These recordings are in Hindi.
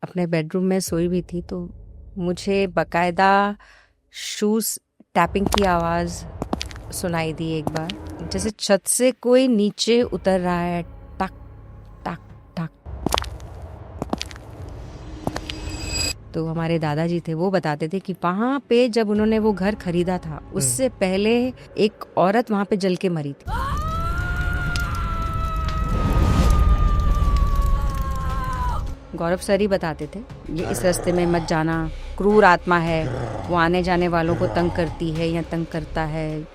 अपने बेडरूम में सोई हुई थी तो मुझे बकायदा शूज़ टैपिंग की आवाज़ सुनाई दी एक बार, जैसे छत से कोई नीचे उतर रहा है। टक टक टक। तो हमारे दादाजी थे, वो बताते थे कि वहाँ पे जब उन्होंने वो घर खरीदा था उससे पहले एक औरत वहाँ पे जल के मरी थी। गौरव सर ही बताते थे, ये इस रास्ते में मत जाना, क्रूर आत्मा है, वो आने जाने वालों को तंग करती है या तंग करता है।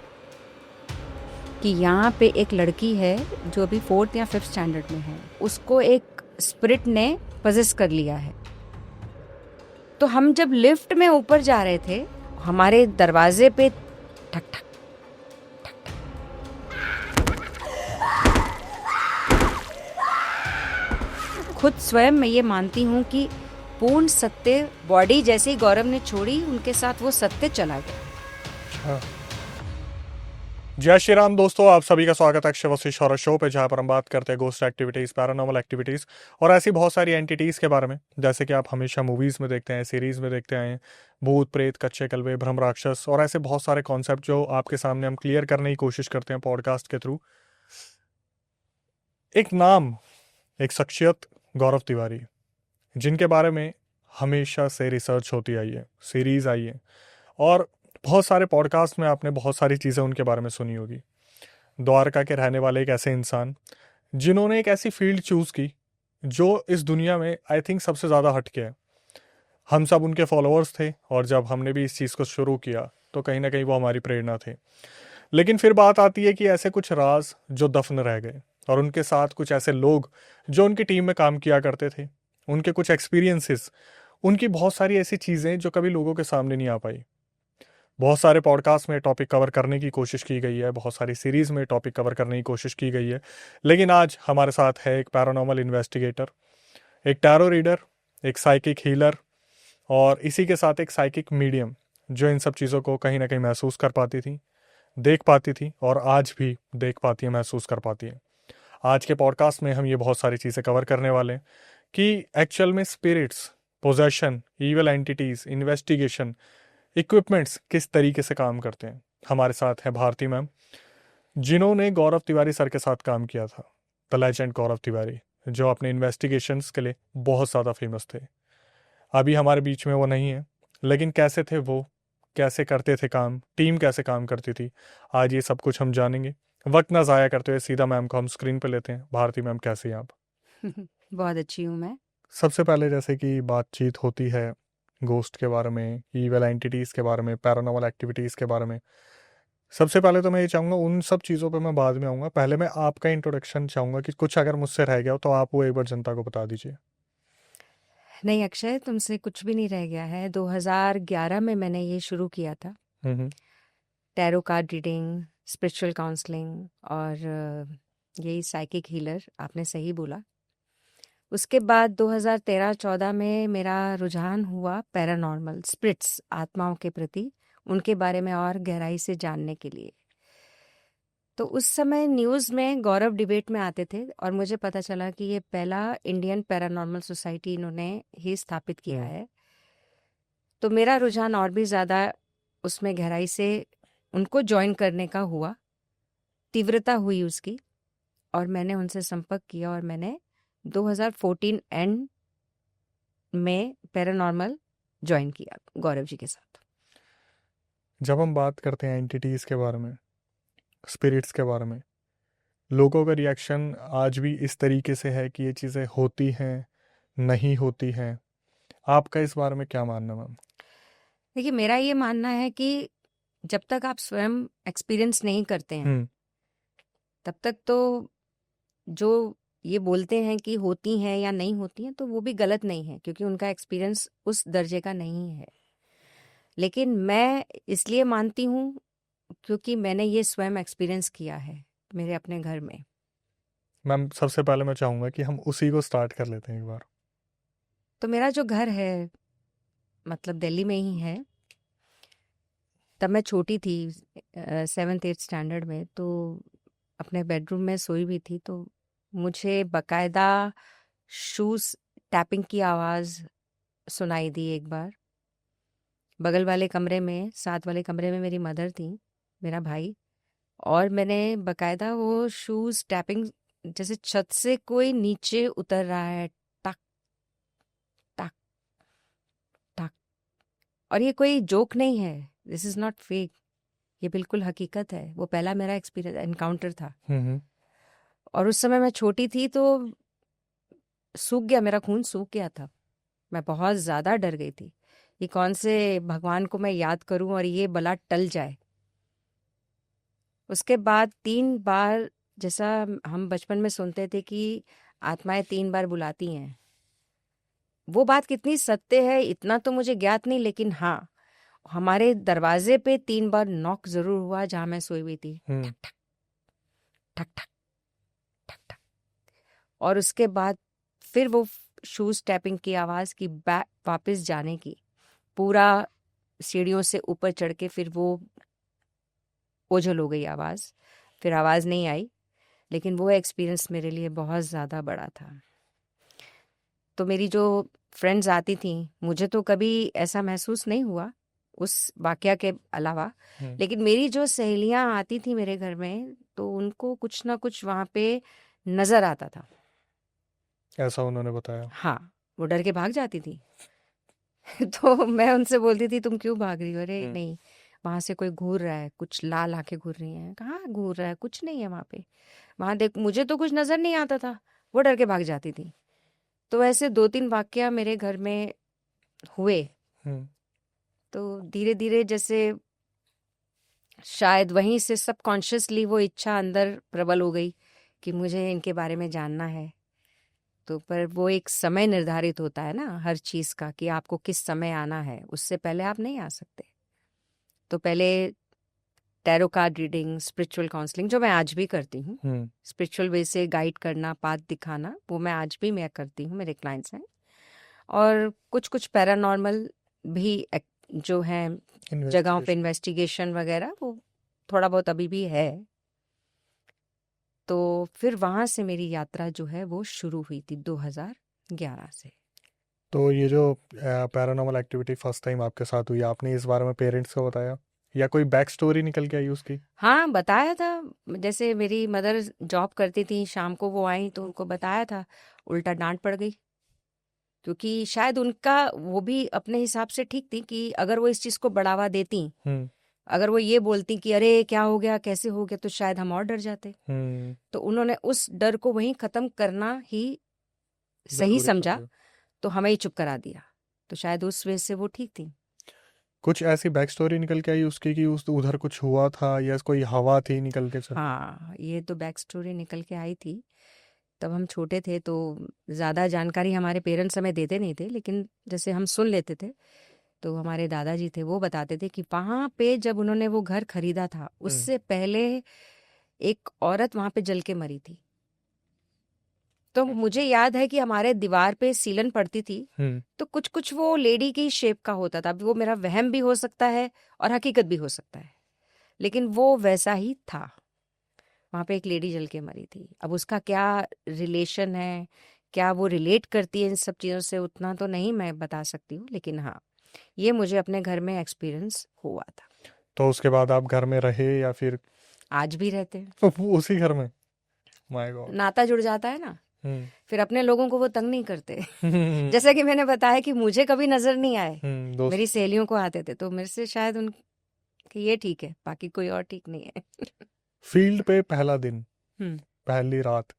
कि यहाँ पे एक लड़की है जो अभी 4th या 5th स्टैंडर्ड में है, उसको एक स्पिरिट ने पजेस कर लिया है। तो हम जब लिफ्ट में ऊपर जा रहे थे, हमारे दरवाजे पे ठक ठक ठक ठक। खुद स्वयं मैं ये मानती हूँ कि पूर्ण सत्य बॉडी जैसे ही गौरव ने छोड़ी, उनके साथ वो सत्य चला गया। जय श्री राम दोस्तों, आप सभी का स्वागत है अक्षय वशिष्ठ हॉरर शो पे, जहां पर हम बात करते हैं गोस्ट एक्टिविटीज, पैरानॉर्मल एक्टिविटीज और ऐसी बहुत सारी एंटिटीज के बारे में, जैसे कि आप हमेशा मूवीज में देखते हैं, सीरीज में देखते आए हैं। भूत प्रेत, कच्चे कलवे, भ्रम राक्षस और ऐसे बहुत सारे कॉन्सेप्ट जो आपके सामने हम क्लियर करने की कोशिश करते हैं पॉडकास्ट के थ्रू। एक नाम, एक शख्सियत, गौरव तिवारी, जिनके बारे में हमेशा से रिसर्च होती आई है, सीरीज आई है और बहुत सारे पॉडकास्ट में आपने बहुत सारी चीज़ें उनके बारे में सुनी होगी। द्वारका के रहने वाले एक ऐसे इंसान जिन्होंने एक ऐसी फील्ड चूज की जो इस दुनिया में आई थिंक सबसे ज़्यादा हटके है। हम सब उनके फॉलोअर्स थे और जब हमने भी इस चीज़ को शुरू किया तो कहीं ना कहीं वो हमारी प्रेरणा थे। लेकिन फिर बात आती है कि ऐसे कुछ राज जो दफन रह गए और उनके साथ कुछ ऐसे लोग जो उनकी टीम में काम किया करते थे, उनके कुछ एक्सपीरियंसेस, उनकी बहुत सारी ऐसी चीज़ें जो कभी लोगों के सामने नहीं आ पाई। बहुत सारे पॉडकास्ट में टॉपिक कवर करने की कोशिश की गई है, बहुत सारी सीरीज में टॉपिक कवर करने की कोशिश की गई है, लेकिन आज हमारे साथ है एक पैरानॉर्मल इन्वेस्टिगेटर, एक टैरो रीडर, एक साइकिक हीलर और इसी के साथ एक साइकिक मीडियम जो इन सब चीज़ों को कहीं ना कहीं महसूस कर पाती थी, देख पाती थी और आज भी देख पाती है, महसूस कर पाती है। आज के पॉडकास्ट में हम ये बहुत सारी चीज़ें कवर करने वाले हैं कि एक्चुअल में spirits, possession, evil entities, investigation, equipments किस तरीके से काम करते हैं। हमारे साथ है भारती मैम, जिन्होंने गौरव तिवारी सर के साथ काम किया था, द लेजेंड गौरव तिवारी, जो अपने इन्वेस्टिगेशंस के लिए बहुत ज़्यादा फेमस थे। अभी हमारे बीच में वो नहीं है, लेकिन कैसे थे वो, कैसे करते थे काम, टीम कैसे काम करती थी, आज ये सब कुछ हम जानेंगे। वक्त ना ज़ाया करते हुए सीधा मैम को हम स्क्रीन पे लेते हैं। भारती मैम, कैसे हैं आप? बहुत अच्छी हूँ मैं। सबसे पहले जैसे कि बातचीत होती है गोस्ट के बारे में, ईवल एंटिटीज़ के बारे में, पैरानॉर्मल एक्टिविटीज़ के बारे में, सबसे पहले तो मैं ये चाहूँगा, उन सब चीज़ों पे मैं बाद में आऊँगा, पहले मैं आपका इंट्रोडक्शन चाहूँगा कि कुछ अगर मुझसे रह गया हो तो आप वो एक बार जनता को बता दीजिए। नहीं अक्षय, तुमसे कुछ भी नहीं रह गया है। 2011 में मैंने ये शुरू किया था, hmm. Tarot card reading, spiritual counselling और यही साइकिक हीलर, आपने सही बोला। उसके बाद 2013-14 में मेरा रुझान हुआ पैरानॉर्मल, स्पिरिट्स, आत्माओं के प्रति, उनके बारे में और गहराई से जानने के लिए। तो उस समय न्यूज़ में गौरव डिबेट में आते थे और मुझे पता चला कि ये पहला इंडियन पैरानॉर्मल सोसाइटी इन्होंने ही स्थापित किया है। तो मेरा रुझान और भी ज़्यादा उसमें गहराई से उनको ज्वाइन करने का हुआ, तीव्रता हुई उसकी, और मैंने उनसे संपर्क किया और मैंने 2014 एंड में पैरानॉर्मल ज्वाइन किया गौरव जी के साथ। जब हम बात करते हैं एंटिटीज़ के बारे में, स्पिरिट्स के बारे में, लोगों का रिएक्शन आज भी इस तरीके से है कि ये चीज़ें होती हैं, नहीं होती हैं। आपका इस बारे में क्या मानना मैम? देखिए, मेरा ये मानना है कि जब तक आप स्वयं एक्सपीरियंस नहीं करते हैं, हम्म। तब तक तो जो ये बोलते हैं कि होती हैं या नहीं होती हैं, तो वो भी गलत नहीं है, क्योंकि उनका एक्सपीरियंस उस दर्जे का नहीं है। लेकिन मैं इसलिए मानती हूँ क्योंकि मैंने ये स्वयं एक्सपीरियंस किया है मेरे अपने घर में। मैम, सबसे पहले मैं चाहूँगा कि हम उसी को स्टार्ट कर लेते हैं एक बार। तो मेरा जो घर है, मतलब दिल्ली में ही है। तब मैं छोटी थी, 7th 8th स्टैंडर्ड में, तो अपने बेडरूम में सोई हुई थी तो मुझे बकायदा शूज़ टैपिंग की आवाज़ सुनाई दी एक बार। बगल वाले कमरे में, साथ वाले कमरे में मेरी मदर थी, मेरा भाई, और मैंने बकायदा वो शूज़ टैपिंग, जैसे छत से कोई नीचे उतर रहा है, टक टक टक। और ये कोई जोक नहीं है, दिस इज़ नॉट फेक, ये बिल्कुल हकीकत है। वो पहला मेरा एक्सपीरियंस एनकाउंटर था। हम्म। और उस समय मैं छोटी थी तो सूख गया, मेरा खून सूख गया था। मैं बहुत ज़्यादा डर गई थी, ये कौन से भगवान को मैं याद करूं और ये बला टल जाए। उसके बाद 3 बार, जैसा हम बचपन में सुनते थे कि आत्माएं 3 बार बुलाती हैं, वो बात कितनी सत्य है इतना तो मुझे ज्ञात नहीं, लेकिन हाँ, हमारे दरवाजे पे 3 बार नॉक जरूर हुआ जहां मैं सोई हुई थी। हम्म। ठक ठक ठक ठक ठक ठक। और उसके बाद फिर वो शूज टैपिंग की आवाज की, बैक वापस जाने की, पूरा सीढ़ियों से ऊपर चढ़ के फिर वो ओझल हो गई आवाज, फिर आवाज नहीं आई। लेकिन वो एक्सपीरियंस मेरे लिए बहुत ज़्यादा बड़ा था। तो मेरी जो फ्रेंड्स आती थी, मुझे तो कभी ऐसा महसूस नहीं हुआ उस वाकया के अलावा, हम्म। लेकिन मेरी जो सहेलियां आती थी मेरे घर में, तो उनको कुछ ना कुछ वहाँ पे नज़र आता था। ऐसा उन्होंने बताया। हाँ, वो डर के भाग जाती थी। तो मैं उनसे बोलती थी, तुम क्यों भाग रही हो? अरे हम्म। नहीं, वहां से कोई घूर रहा है, कुछ लाल आंखें घूर रही हैं। कहाँ घूर रहा है? कुछ नहीं है वहां पे। वहां देख, मुझे तो कुछ नजर नहीं आता था। वो डर के भाग जाती थी। तो ऐसे 2-3 वाकया मेरे घर में हुए। हम्म। तो धीरे धीरे जैसे शायद वहीं से सबकॉन्शियसली वो इच्छा अंदर प्रबल हो गई कि मुझे इनके बारे में जानना है। तो पर वो एक समय निर्धारित होता है ना हर चीज का, कि आपको किस समय आना है, उससे पहले आप नहीं आ सकते। तो पहले tarot card reading, spiritual counselling, जो मैं आज भी करती हूँ, हम्म। स्पिरिचुअल वे से गाइड करना, पाथ दिखाना, वो मैं आज भी मैं करती हूँ, मेरे क्लाइंट्स हैं। और कुछ कुछ पैरानॉर्मल भी जो है जगहों पे इन्वेस्टिगेशन। इन्वेस्टिगेशन वगैरह, वो थोड़ा बहुत अभी भी है। तो फिर वहां से मेरी यात्रा जो है वो शुरू हुई थी 2011 से। तो ये जो पैरानॉर्मल एक्टिविटी फर्स्ट टाइम आपके साथ हुई, आपने इस बारे में पेरेंट्स को बताया या कोई बैक स्टोरी निकल के आई उसकी? हाँ, बताया था। जैसे मेरी मदर जॉब करती थी, शाम को वो आई तो उनको बताया था, उल्टा डांट पड़ गई। क्योंकि शायद उनका वो भी अपने हिसाब से ठीक थी कि अगर वो इस चीज को बढ़ावा देती, हम्म। अगर वो ये बोलती कि अरे क्या हो गया, कैसे हो गया, तो शायद हम और डर जाते। हम्म। तो उन्होंने उस डर को वहीं खत्म करना ही सही जरूरी समझा, समझे। तो हमें ही चुप करा दिया। तो शायद उस वजह से वो ठीक थी। कुछ ऐसी बैक स्टोरी निकल के आई उसकी कि उस उधर कुछ हुआ था या कोई हवा थी निकल के चल? हाँ, ये तो बैक स्टोरी निकल के आई थी। तब हम छोटे थे तो ज़्यादा जानकारी हमारे पेरेंट्स हमें देते नहीं थे, लेकिन जैसे हम सुन लेते थे। तो हमारे दादाजी थे, वो बताते थे कि वहाँ पे जब उन्होंने वो घर खरीदा था, हम्म। उससे पहले एक औरत वहाँ पे जल के मरी थी। तो मुझे याद है कि हमारे दीवार पे सीलन पड़ती थी, हम्म। तो कुछ कुछ वो लेडी की शेप का होता था। अब वो मेरा वहम भी हो सकता है और हकीकत भी हो सकता है, लेकिन वो वैसा ही था। वहाँ पे एक लेडी जल के मरी थी। अब उसका क्या रिलेशन है, क्या वो रिलेट करती है इन सब चीज़ों से, उतना तो नहीं मैं बता सकती हूँ, लेकिन हाँ, ये मुझे अपने घर में एक्सपीरियंस हुआ था। तो उसके बाद आप घर में रहे या फिर आज भी रहते हैं। उसी घर में? My God. नाता जुड़ जाता है ना, हम्म। फिर अपने लोगों को वो तंग नहीं करते। हम्म। जैसा कि मैंने बताया कि मुझे कभी नजर नहीं आए, दोस्त। मेरी सहेलियों को आते थे, तो मेरे से शायद उन कि ये ठीक है, बाकी कोई और ठीक नहीं है। फील्ड पे पहला दिन, हम्म। पहली रात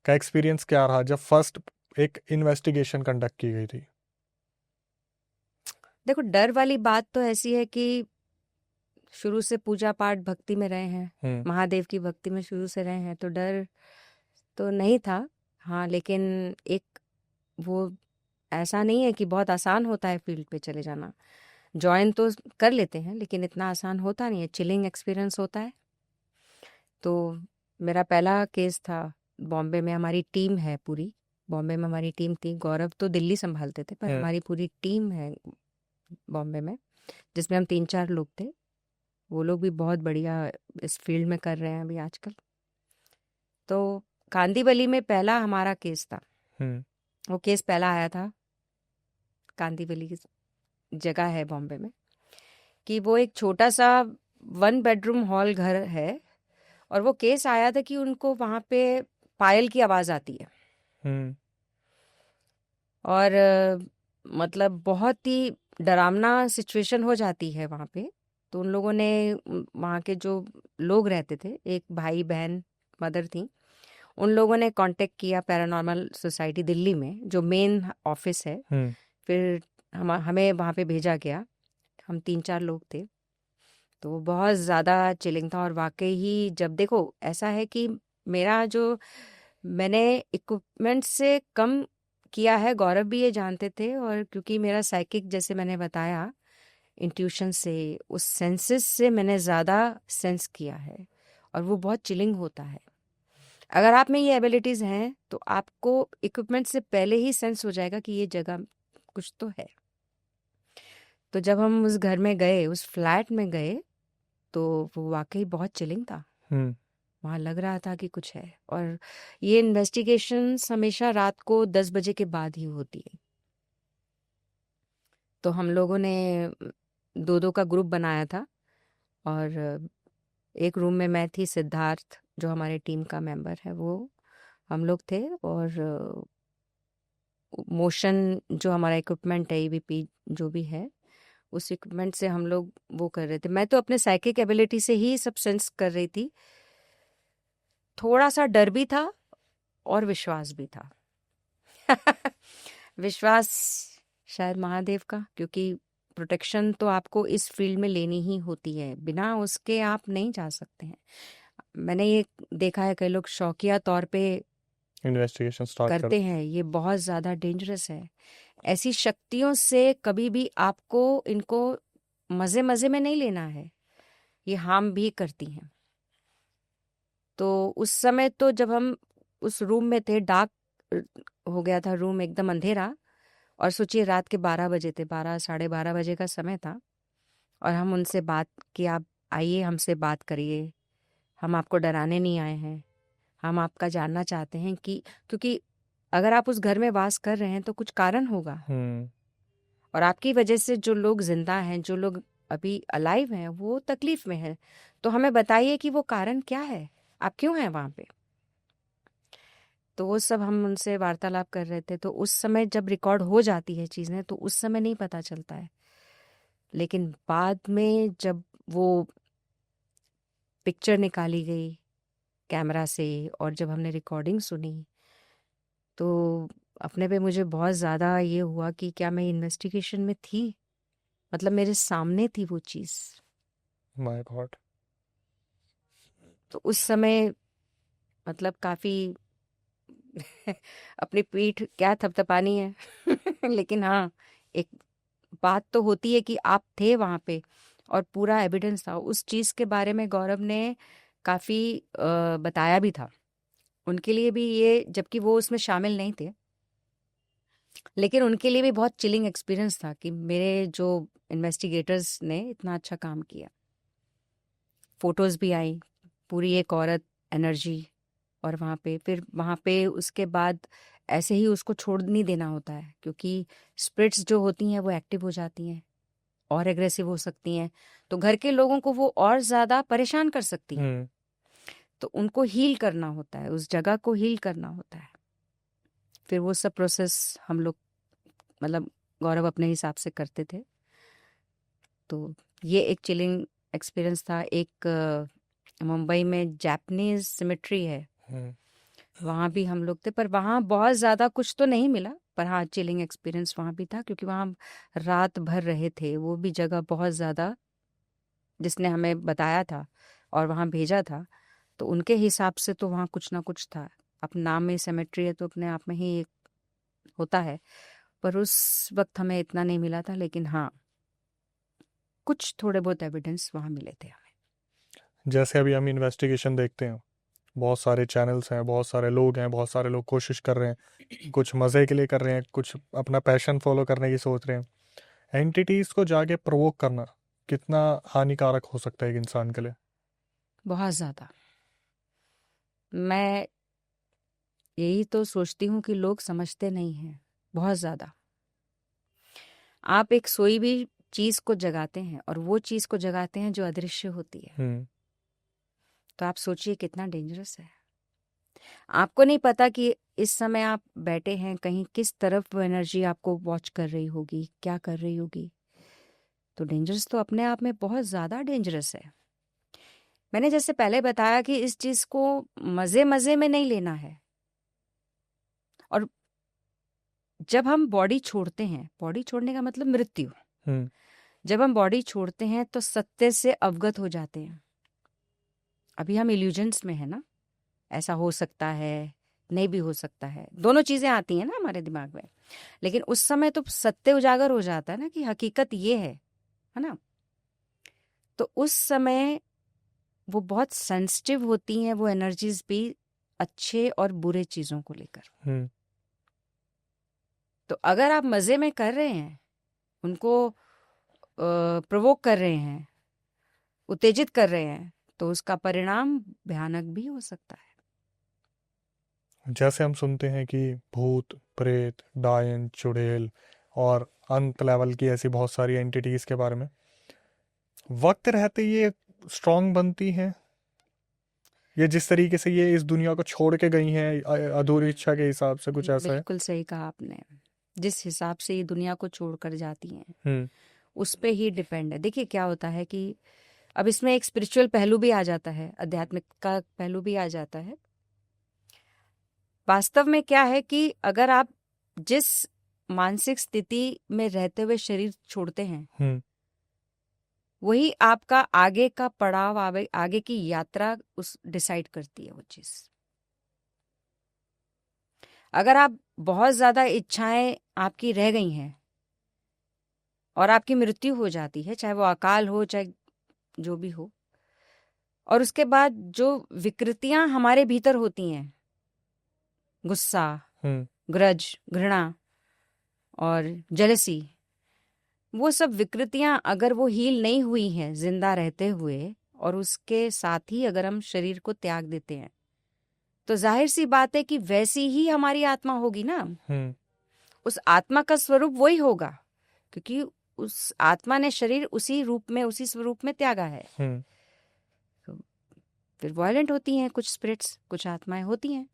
का एक्सपीरियंस क्या रहा जब फर्स्ट एक इन्वेस्टिगेशन कंडक्ट की गई थी? देखो, डर वाली बात तो ऐसी है कि शुरू से पूजा पाठ भक्ति में रहे हैं, हम्म। महादेव की भक्ति में शुरू से रहे हैं, तो डर तो नहीं था। हाँ, लेकिन एक वो ऐसा नहीं है कि बहुत आसान होता है फील्ड पे चले जाना। ज्वाइन तो कर लेते हैं, लेकिन इतना आसान होता नहीं है, चिलिंग एक्सपीरियंस होता है। तो मेरा पहला केस था बॉम्बे में। हमारी टीम है पूरी, बॉम्बे में हमारी टीम थी। गौरव तो दिल्ली संभालते थे, पर हम्म। हमारी पूरी टीम है बॉम्बे में, जिसमें हम 3-4 लोग थे। वो लोग भी बहुत बढ़िया इस फील्ड में कर रहे हैं अभी आजकल। तो कांदीवली में पहला हमारा केस था। हम्म। वो केस पहला आया था कांदीवली की जगह है बॉम्बे में, कि वो एक छोटा सा 1 बेडरूम हॉल घर है, और वो केस आया था कि उनको वहाँ पे पायल की आवाज़ आती है। हम्म। और मतलब बहुत ही डरावना सिचुएशन हो जाती है वहाँ पे। तो उन लोगों ने वहाँ के जो लोग रहते थे, एक भाई बहन मदर थी, उन लोगों ने कांटेक्ट किया पैरानॉर्मल सोसाइटी दिल्ली में जो मेन ऑफिस है। हम्म। फिर हमें वहाँ पे भेजा गया। हम 3-4 लोग थे। तो बहुत ज़्यादा चिलिंग था, और वाकई ही जब देखो ऐसा है कि मेरा जो मैंने इक्विपमेंट से कम किया है, गौरव भी ये जानते थे, और क्योंकि मेरा साइकिक जैसे मैंने बताया इंट्यूशन से, उस सेंसेस से मैंने ज़्यादा सेंस किया है, और वो बहुत चिलिंग होता है। अगर आप में ये एबिलिटीज़ हैं तो आपको इक्विपमेंट से पहले ही सेंस हो जाएगा कि ये जगह कुछ तो है। तो जब हम उस घर में गए, उस फ्लैट में गए, तो वो वाकई बहुत चिलिंग था। हम्म। वहाँ लग रहा था कि कुछ है। और ये इन्वेस्टिगेशंस हमेशा रात को 10 बजे के बाद ही होती है। तो हम लोगों ने 2-2 का ग्रुप बनाया था, और एक रूम में मैं थी, सिद्धार्थ जो हमारे टीम का मेंबर है वो, हम लोग थे, और मोशन जो हमारा इक्विपमेंट है, ईवीपी जो भी है, उस इक्विपमेंट से हम लोग वो कर रहे थे। मैं तो अपने साइकिक एबिलिटी से ही सब सेंस कर रही थी। थोड़ा सा डर भी था और विश्वास भी था। विश्वास शायद महादेव का, क्योंकि प्रोटेक्शन तो आपको इस फील्ड में लेनी ही होती है, बिना उसके आप नहीं जा सकते हैं। मैंने ये देखा है, कई लोग शौकिया तौर पे इन्वेस्टिगेशन स्टार्ट कर। करते हैं, ये बहुत ज़्यादा डेंजरस है। ऐसी शक्तियों से कभी भी आपको इनको मज़े मज़े में नहीं लेना है, ये हार्म भी करती हैं। तो उस समय तो जब हम उस रूम में थे, डार्क हो गया था रूम, एकदम अंधेरा, और सोचिए रात के 12 बजे थे, 12 साढ़े 12 बजे का समय था, और हम उनसे बात कि आप आइए हमसे बात करिए, हम आपको डराने नहीं आए हैं, हम आपका जानना चाहते हैं कि, क्योंकि अगर आप उस घर में वास कर रहे हैं तो कुछ कारण होगा, हम्म। और आपकी वजह से जो लोग जिंदा हैं, जो लोग अभी अलाइव हैं, वो तकलीफ में हैं। तो हमें बताइए कि वो कारण क्या है, आप क्यों हैं वहाँ पे। तो वो सब हम उनसे वार्तालाप कर रहे थे। तो उस समय जब रिकॉर्ड हो जाती है चीज़ें, तो उस समय नहीं पता चलता है, लेकिन बाद में जब वो पिक्चर निकाली गई कैमरा से, और जब हमने रिकॉर्डिंग सुनी, तो अपने पे मुझे बहुत ज़्यादा ये हुआ कि क्या मैं इन्वेस्टिगेशन में थी, मतलब मेरे सामने थी वो चीज़। My God. तो उस समय मतलब काफ़ी अपनी पीठ क्या थपथपानी है। लेकिन हाँ, एक बात तो होती है कि आप थे वहाँ पे, और पूरा एविडेंस था उस चीज़ के बारे में। गौरव ने काफ़ी बताया भी था उनके लिए भी ये, जबकि वो उसमें शामिल नहीं थे, लेकिन उनके लिए भी बहुत चिलिंग एक्सपीरियंस था कि मेरे जो इन्वेस्टिगेटर्स ने इतना अच्छा काम किया। फोटोज़ भी आई, पूरी एक औरत एनर्जी, और वहाँ पे फिर वहाँ पे उसके बाद ऐसे ही उसको छोड़ नहीं देना होता है, क्योंकि स्पिरिट्स जो होती हैं वो एक्टिव हो जाती हैं और एग्रेसिव हो सकती हैं, तो घर के लोगों को वो और ज़्यादा परेशान कर सकती हैं। हम्म। तो उनको हील करना होता है, उस जगह को हील करना होता है। फिर वो सब प्रोसेस हम लोग, मतलब गौरव अपने हिसाब से करते थे। तो ये एक चिलिंग एक्सपीरियंस था। एक मुंबई में जापानीज सिमेट्री है, हम्म। वहाँ भी हम लोग थे, पर वहाँ बहुत ज़्यादा कुछ तो नहीं मिला, पर हाँ चिलिंग एक्सपीरियंस वहाँ भी था, क्योंकि वहाँ हम रात भर रहे थे। वो भी जगह बहुत ज़्यादा, जिसने हमें बताया था और वहाँ भेजा था, तो उनके हिसाब से तो वहाँ कुछ ना कुछ था। अब नाम में सेमेट्री है तो अपने आप में ही एक होता है, पर उस वक्त हमें इतना नहीं मिला था, लेकिन हाँ कुछ थोड़े बहुत एविडेंस वहाँ मिले थे हमें। जैसे अभी हम इन्वेस्टिगेशन देखते हैं, बहुत सारे चैनल्स हैं, बहुत सारे लोग हैं, बहुत सारे लोग कोशिश कर रहे हैं, कुछ मज़े के लिए कर रहे हैं, कुछ अपना पैशन फॉलो करने की सोच रहे हैं। एंटिटीज़ को जाके प्रोवोक करना कितना हानिकारक हो सकता है एक इंसान के लिए? बहुत ज़्यादा। मैं यही तो सोचती हूँ कि लोग समझते नहीं हैं, बहुत ज़्यादा। आप एक सोई भी चीज को जगाते हैं और वो चीज को जगाते हैं जो अदृश्य होती है। तो आप सोचिए कितना डेंजरस है। आपको नहीं पता कि इस समय आप बैठे हैं कहीं, किस तरफ वो एनर्जी आपको वॉच कर रही होगी, क्या कर रही होगी। तो डेंजरस तो अपने आप में बहुत ज़्यादा डेंजरस है। मैंने जैसे पहले बताया कि इस चीज़ को मज़े मज़े में नहीं लेना है। और जब हम बॉडी छोड़ते हैं, बॉडी छोड़ने का मतलब मृत्यु, जब हम बॉडी छोड़ते हैं तो सत्य से अवगत हो जाते हैं। अभी हम इल्यूजन्स में है ना, ऐसा हो सकता है, नहीं भी हो सकता है, दोनों चीज़ें आती हैं ना हमारे दिमाग में। लेकिन उस समय तो सत्य उजागर हो जाता है ना कि हकीकत ये है ना। तो उस समय वो बहुत सेंसिटिव होती हैं वो एनर्जीज भी, अच्छे और बुरे चीज़ों को लेकर। तो अगर आप मज़े में कर रहे हैं, उनको प्रोवोक कर रहे हैं, उत्तेजित कर रहे हैं, तो उसका परिणाम भयानक भी हो सकता है। जैसे हम सुनते हैं कि भूत, प्रेत, डायन, चुड़ैल और अंत लेवल की ऐसी बहुत सारी एंटिटीज के बारे में, वक्त रहते ये स्ट्रांग बनती हैं, ये जिस तरीके से ये इस दुनिया को छोड़ के गई हैं अधूरी इच्छा के हिसाब से, कुछ ऐसा है? बिल्कुल सही कहा आपने। जिस हिसाब से ये दुनिया को छोड़कर जाती हैं उस पे ही डिपेंड है। देखिए क्या होता है कि अब इसमें एक स्पिरिचुअल पहलू भी आ जाता है, आध्यात्मिक का पहलू भी आ जाता है। वास्तव में क्या है कि अगर आप जिस मानसिक स्थिति में रहते हुए शरीर छोड़ते हैं, वही आपका आगे का पड़ाव, आगे की यात्रा उस डिसाइड करती है वो चीज। अगर आप बहुत ज्यादा इच्छाएं आपकी रह गई हैं और आपकी मृत्यु हो जाती है, चाहे वो अकाल हो चाहे जो भी हो, और उसके बाद जो विकृतियां हमारे भीतर होती हैं, गुस्सा, ग्रज, घृणा और जेलसी, वो सब विकृतियां अगर वो हील नहीं हुई हैं जिंदा रहते हुए, और उसके साथ ही अगर हम शरीर को त्याग देते हैं, तो जाहिर सी बात है कि वैसी ही हमारी आत्मा होगी ना। उस आत्मा का स्वरूप वही होगा, क्योंकि उस आत्मा ने शरीर उसी रूप में, उसी स्वरूप में त्यागा है। तो फिर वायलेंट होती हैं कुछ स्पिरिट्स, कुछ आत्माएं होती हैं,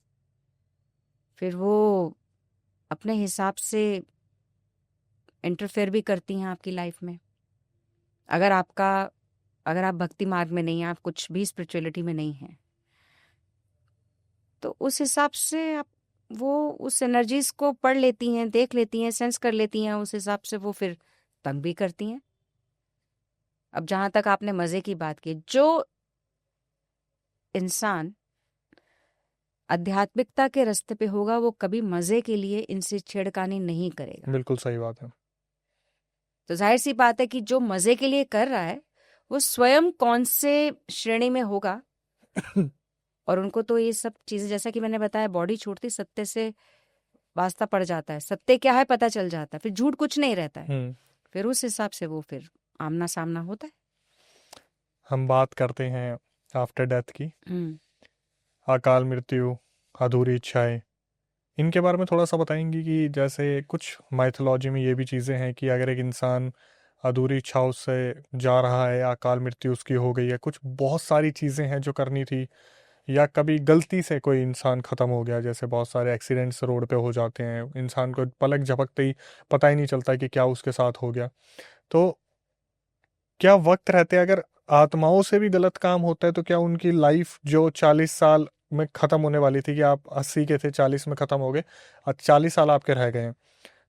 फिर वो अपने हिसाब से इंटरफेयर भी करती हैं आपकी लाइफ में। अगर आप भक्ति मार्ग में नहीं हैं, आप कुछ भी स्पिरिचुअलिटी में नहीं हैं, तो उस हिसाब से आप वो उस एनर्जीज को पढ़ लेती हैं, देख लेती हैं, सेंस कर लेती हैं, उस हिसाब से वो फिर तंग भी करती हैं। अब जहां तक आपने मजे की बात की, जो इंसान आध्यात्मिकता के रास्ते पे होगा वो कभी मजे के लिए इनसे छेड़खानी नहीं करेगा। बिल्कुल सही बात है। तो जाहिर सी बात है कि जो मजे के लिए कर रहा है वो स्वयं कौन से श्रेणी में होगा। और उनको तो ये सब चीजें, जैसा कि मैंने बताया, बॉडी छोड़ती सत्य से वास्ता पड़ जाता है, सत्य क्या है पता चल जाता है, फिर झूठ कुछ नहीं रहता है, फिर उस हिसाब से वो फिर आमना सामना होता है। हम बात करते हैं आफ्टर डेथ की, अकाल मृत्यु, अधूरी इच्छाएं, इनके बारे में थोड़ा सा बताएंगी कि जैसे कुछ माइथोलॉजी में ये भी चीज़ें हैं कि अगर एक इंसान अधूरी इच्छाओं से जा रहा है, अकाल मृत्यु उसकी हो गई है, कुछ बहुत सारी चीज़ें हैं जो करनी थी, या कभी गलती से कोई इंसान ख़त्म हो गया, जैसे बहुत सारे एक्सीडेंट्स रोड पे हो जाते हैं, इंसान को पलक झपकते ही पता ही नहीं चलता कि क्या उसके साथ हो गया। तो क्या वक्त रहते अगर आत्माओं से भी गलत काम होता है तो क्या उनकी लाइफ जो 40 साल में ख़त्म होने वाली थी, कि आप 80 के थे 40 में ख़त्म हो गए और 40 साल आपके रह गए हैं,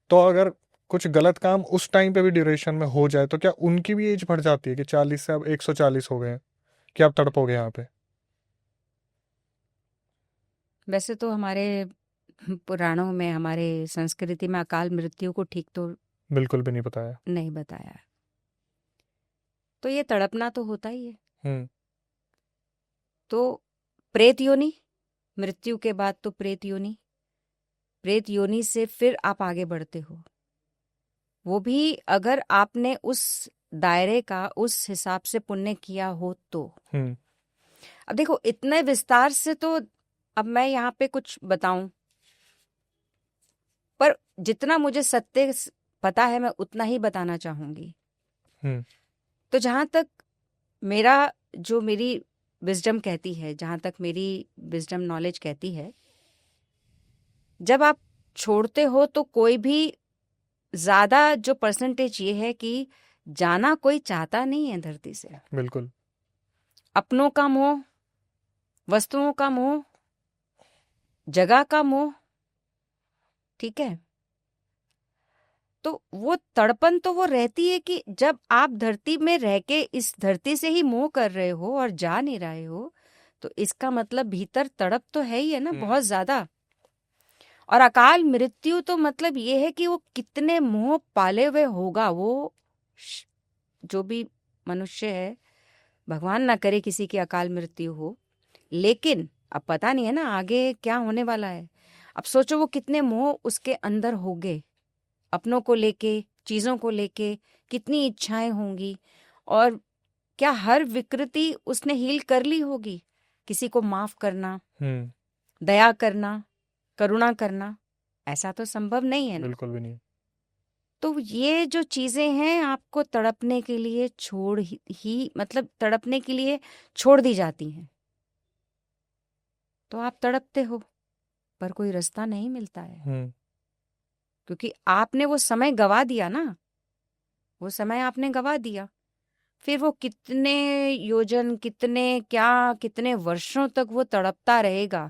तो अगर कुछ गलत काम उस टाइम पे भी ड्यूरेशन में हो जाए तो क्या उनकी भी एज बढ़ जाती है कि 40 से अब 140 हो गए हैं, क्या आप तड़पोगे यहाँ पे? वैसे तो हमारे पुराणों में, हमारे संस्कृति में अकाल मृत्यु को ठीक तो बिल्कुल भी नहीं बताया। नहीं बताया। तो ये तड़पना तो होता ही है। तो प्रेत योनि, मृत्यु के बाद तो प्रेत योनि, प्रेत योनि से फिर आप आगे बढ़ते हो, वो भी अगर आपने उस दायरे का उस हिसाब से पुण्य किया हो तो। अब देखो इतने विस्तार से तो अब मैं यहाँ पे कुछ बताऊं, पर जितना मुझे सत्य पता है मैं उतना ही बताना चाहूंगी। हम्म। तो जहां तक मेरी विजडम कहती है, जहां तक मेरी विजडम नॉलेज कहती है, जब आप छोड़ते हो तो कोई भी ज्यादा जो परसेंटेज ये है कि जाना कोई चाहता नहीं है धरती से। बिल्कुल। अपनों का मोह, वस्तुओं का मोह, जगह का मोह, ठीक है। तो वो तड़पन तो वो रहती है कि जब आप धरती में रह के इस धरती से ही मोह कर रहे हो और जा नहीं रहे हो, तो इसका मतलब भीतर तड़प तो है ही है ना, बहुत ज्यादा। और अकाल मृत्यु तो मतलब ये है कि वो कितने मोह पाले हुए होगा वो जो भी मनुष्य है। भगवान ना करे किसी की अकाल मृत्यु हो, लेकिन अब पता नहीं है ना आगे क्या होने वाला है। अब सोचो वो कितने मोह उसके अंदर होंगे, अपनों को लेके, चीजों को लेके, कितनी इच्छाएं होंगी। और क्या हर विकृति उसने हील कर ली होगी? किसी को माफ करना, दया करना, करुणा करना, ऐसा तो संभव नहीं है ना। बिल्कुल भी नहीं। तो ये जो चीजें हैं आपको तड़पने के लिए मतलब तड़पने के लिए छोड़ दी जाती हैं। तो आप तड़पते हो पर कोई रास्ता नहीं मिलता है, क्योंकि आपने वो समय गवा दिया ना, वो समय आपने गवा दिया। फिर वो कितने योजन, कितने वर्षों तक वो तड़पता रहेगा।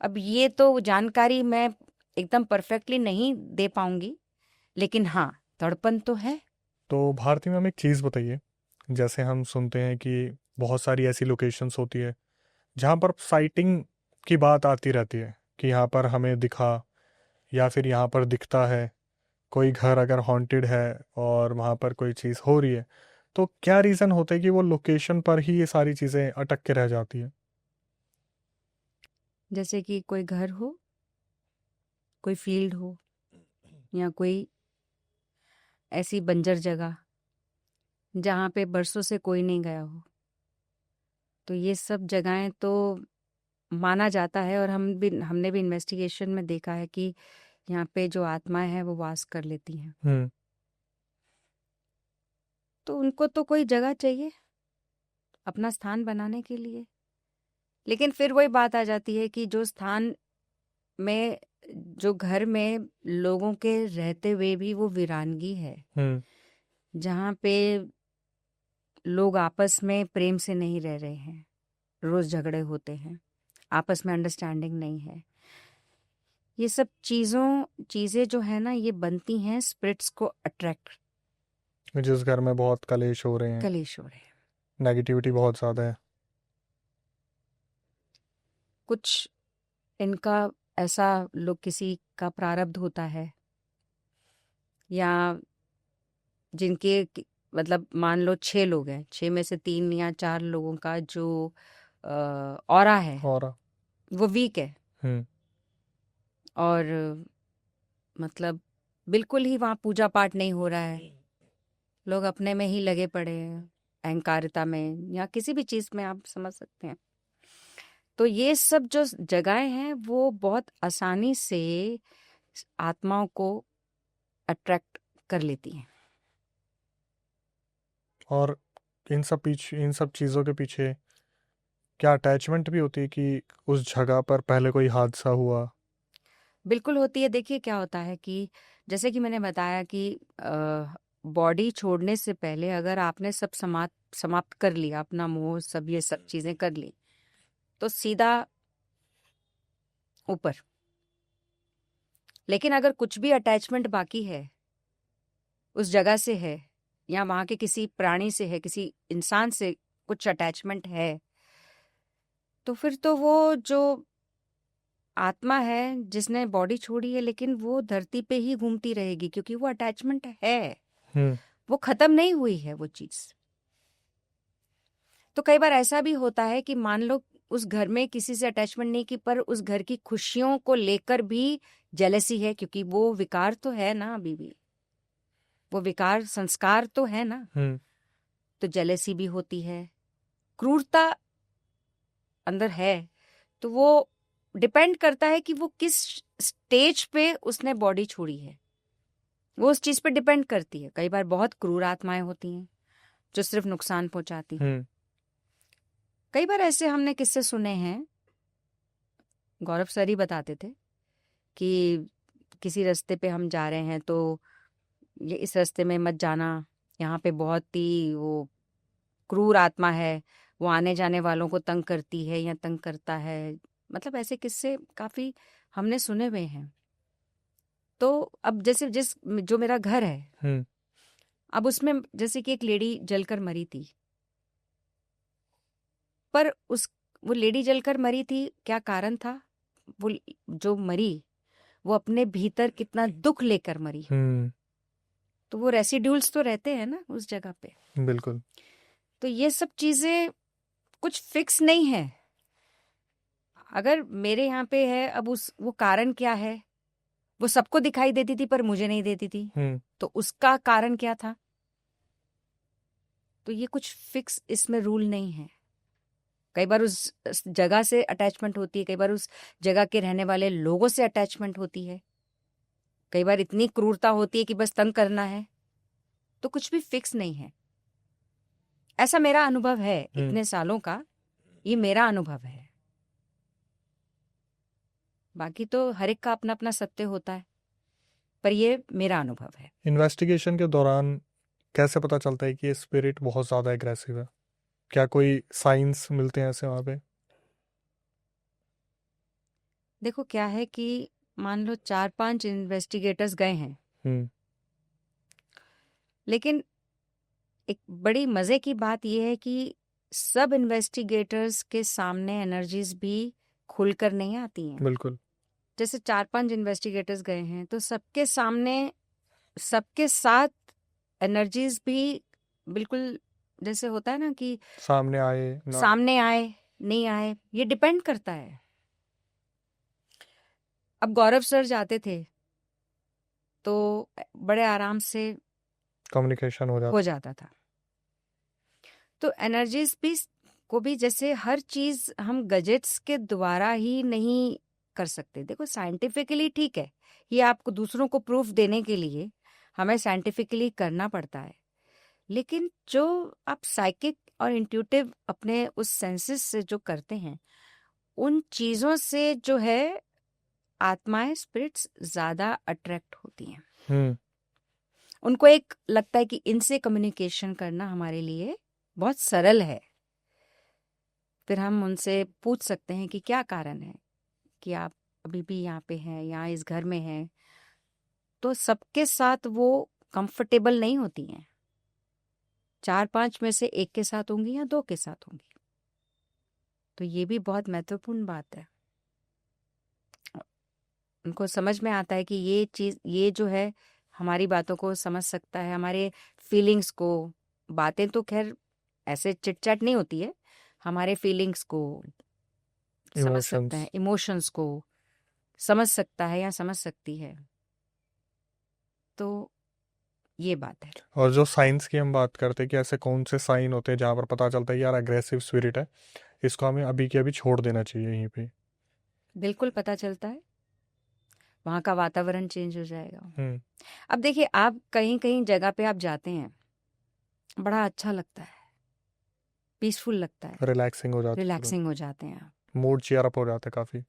अब ये तो जानकारी मैं एकदम परफेक्टली नहीं दे पाऊंगी, लेकिन हाँ तड़पन तो है। तो भारती में हम एक चीज़ बताइए, जैसे हम सुनते हैं कि बहुत सारी ऐसी लोकेशंस होती है जहाँ पर साइटिंग की बात आती रहती है कि यहाँ पर हमें दिखा, या फिर यहाँ पर दिखता है। कोई घर अगर हॉन्टेड है और वहाँ पर कोई चीज़ हो रही है, तो क्या रीज़न होता है कि वो लोकेशन पर ही ये सारी चीज़ें अटक के रह जाती है? जैसे कि कोई घर हो, कोई फील्ड हो, या कोई ऐसी बंजर जगह जहाँ पे बरसों से कोई नहीं गया हो। तो ये सब जगहें तो माना जाता है, और हमने भी इन्वेस्टिगेशन में देखा है कि यहाँ पे जो आत्माएं हैं वो वास कर लेती हैं। तो उनको तो कोई जगह चाहिए अपना स्थान बनाने के लिए। लेकिन फिर वही बात आ जाती है कि जो स्थान में, जो घर में लोगों के रहते हुए भी वो वीरानगी है, जहाँ पे लोग आपस में प्रेम से नहीं रह रहे हैं, रोज झगड़े होते हैं, आपस में अंडरस्टैंडिंग नहीं है। ये सब चीजें जो है ना, ये बनती हैं स्पिरिट्स को अट्रैक्ट। जिस घर में बहुत कलेश हो रहे हैं, नेगेटिविटी बहुत ज़्यादा है, कुछ इनका ऐसा लोग, किसी का प्रारब्ध होता है, या जिनके मतलब मान लो 6 लोग हैं, 6 में से 3 या 4 लोगों का जो ऑरा है और वो वीक है, और मतलब बिल्कुल ही वहाँ पूजा पाठ नहीं हो रहा है, लोग अपने में ही लगे पड़े हैं, अहंकारिता में या किसी भी चीज में, आप समझ सकते हैं। तो ये सब जो जगहें हैं वो बहुत आसानी से आत्माओं को अट्रैक्ट कर लेती हैं। और इन सब चीज़ों के पीछे क्या अटैचमेंट भी होती है कि उस जगह पर पहले कोई हादसा हुआ? बिल्कुल होती है। देखिए क्या होता है कि जैसे कि मैंने बताया कि बॉडी छोड़ने से पहले अगर आपने सब समाप्त कर लिया, अपना मोह, सब ये सब चीजें कर ली, तो सीधा ऊपर। लेकिन अगर कुछ भी अटैचमेंट बाकी है, उस जगह से है, या वहां के किसी प्राणी से है, किसी इंसान से कुछ अटैचमेंट है, तो फिर तो वो जो आत्मा है जिसने बॉडी छोड़ी है, लेकिन वो धरती पे ही घूमती रहेगी, क्योंकि वो अटैचमेंट है, वो खत्म नहीं हुई है वो चीज। तो कई बार ऐसा भी होता है कि मान लो उस घर में किसी से अटैचमेंट नहीं की, पर उस घर की खुशियों को लेकर भी जेलसी है, क्योंकि वो विकार तो है ना, अभी भी वो विकार संस्कार तो है ना। तो जेलसी भी होती है, क्रूरता अंदर है। तो वो डिपेंड करता है कि वो किस स्टेज पे उसने बॉडी छोड़ी है। वो उस चीज पे डिपेंड करती है। कई बार बहुत क्रूर आत्माएं होती हैं जो सिर्फ नुकसान पहुंचाती हैं। हम्म। कई बार ऐसे हमने किस्से सुने हैं, गौरव सर ही बताते थे कि किसी रास्ते पे हम जा रहे हैं तो ये इस रास्ते में मत जाना, यहाँ पे बहुत ही वो क्रूर आत्मा है, वो आने जाने वालों को तंग करती है या तंग करता है। मतलब ऐसे किस्से काफी हमने सुने हुए हैं। तो अब जैसे जिस जो मेरा घर है, हम्म। अब उसमें जैसे कि एक लेडी जलकर मरी थी, पर उस वो लेडी जलकर मरी थी, क्या कारण था? वो जो मरी वो अपने भीतर कितना दुख लेकर मरी, हम्म। तो वो रेसिड्यूल्स तो रहते हैं ना उस जगह पे। बिल्कुल। तो ये सब चीजें कुछ फिक्स नहीं है। अगर मेरे यहाँ पे है, अब उस वो कारण क्या है? वो सबको दिखाई देती थी पर मुझे नहीं देती थी, हम्म। तो उसका कारण क्या था? तो ये कुछ फिक्स इसमें रूल नहीं है। कई बार उस जगह से अटैचमेंट होती है, कई बार उस जगह के रहने वाले लोगों से अटैचमेंट होती है, कई बार इतनी क्रूरता होती है कि बस तंग करना है। तो कुछ भी फिक्स नहीं है। ऐसा मेरा अनुभव है इतने सालों का, ये मेरा अनुभव है। बाकी तो हर एक का अपना अपना सत्य होता है, पर ये मेरा अनुभव है। इन्वेस्टिगेशन के दौरान कैसे पता चलता है कि ये स्पिरिट बहुत ज़्यादा एग्रेसिव है? क्या कोई साइंस मिलते हैं ऐसे वहाँ पे? देखो क्या है कि मान लो 4-5 इन्वेस्टिगेटर्स गए हैं, हम्म। लेकिन एक बड़ी मजे की बात यह है कि सब इन्वेस्टिगेटर्स के सामने एनर्जीज भी खुलकर नहीं आती हैं। बिल्कुल। जैसे 4-5 इन्वेस्टिगेटर्स गए हैं तो सबके सामने, सबके साथ एनर्जीज भी बिल्कुल जैसे होता है ना कि सामने आए ना। सामने आए नहीं आए, ये डिपेंड करता है। अब गौरव सर जाते थे तो बड़े आराम से कम्युनिकेशन हो हो जाता। जाता था। तो एनर्जीज भी को भी जैसे हर चीज हम गजेट्स के द्वारा ही नहीं कर सकते। देखो साइंटिफिकली ठीक है, ये आपको दूसरों को प्रूफ देने के लिए हमें साइंटिफिकली करना पड़ता है, लेकिन जो आप साइकिक और इंट्यूटिव अपने उस सेंसेस से जो करते हैं, उन चीजों से जो है आत्माएं, स्पिरिट्स ज्यादा अट्रैक्ट होती हैं। हम्म। उनको एक लगता है कि इनसे कम्युनिकेशन करना हमारे लिए बहुत सरल है। फिर हम उनसे पूछ सकते हैं कि क्या कारण है कि आप अभी भी यहाँ पे हैं, यहाँ इस घर में हैं। तो सबके साथ वो कंफर्टेबल नहीं होती हैं। 4-5 में से एक के साथ होंगी या 2 के साथ होंगी। तो ये भी बहुत महत्वपूर्ण बात है। उनको समझ में आता है कि ये चीज, ये जो है हमारी बातों को समझ सकता है, हमारे फीलिंग्स को। बातें तो खैर ऐसे चिटचैट नहीं होती है, हमारे फीलिंग्स को समझ सकता इमोशंस। है, इमोशंस को समझ सकता है या समझ सकती है। तो ये बात है। और जो साइंस की हम बात करते हैं कि ऐसे कौन से साइन होते हैं जहाँ पर पता चलता है यार अग्रेसिव स्पिरिट है, इसको हमें अभी के अभी छोड़ देना चाहिए यहीं पे? बिल्कुल पता चलता है, वहाँ का वातावरण चेंज हो जाएगा। हम्म। अब देखिए, आप कहीं कहीं जगह पे आप जाते हैं, बड़ा अच्छा लगता है, पीसफुल लगता है, रिलैक्सिंग हो जाती है, रिलैक्सिंग हो जाते हैं आप। मूड चीयर अप हो जाता है काफ़ी।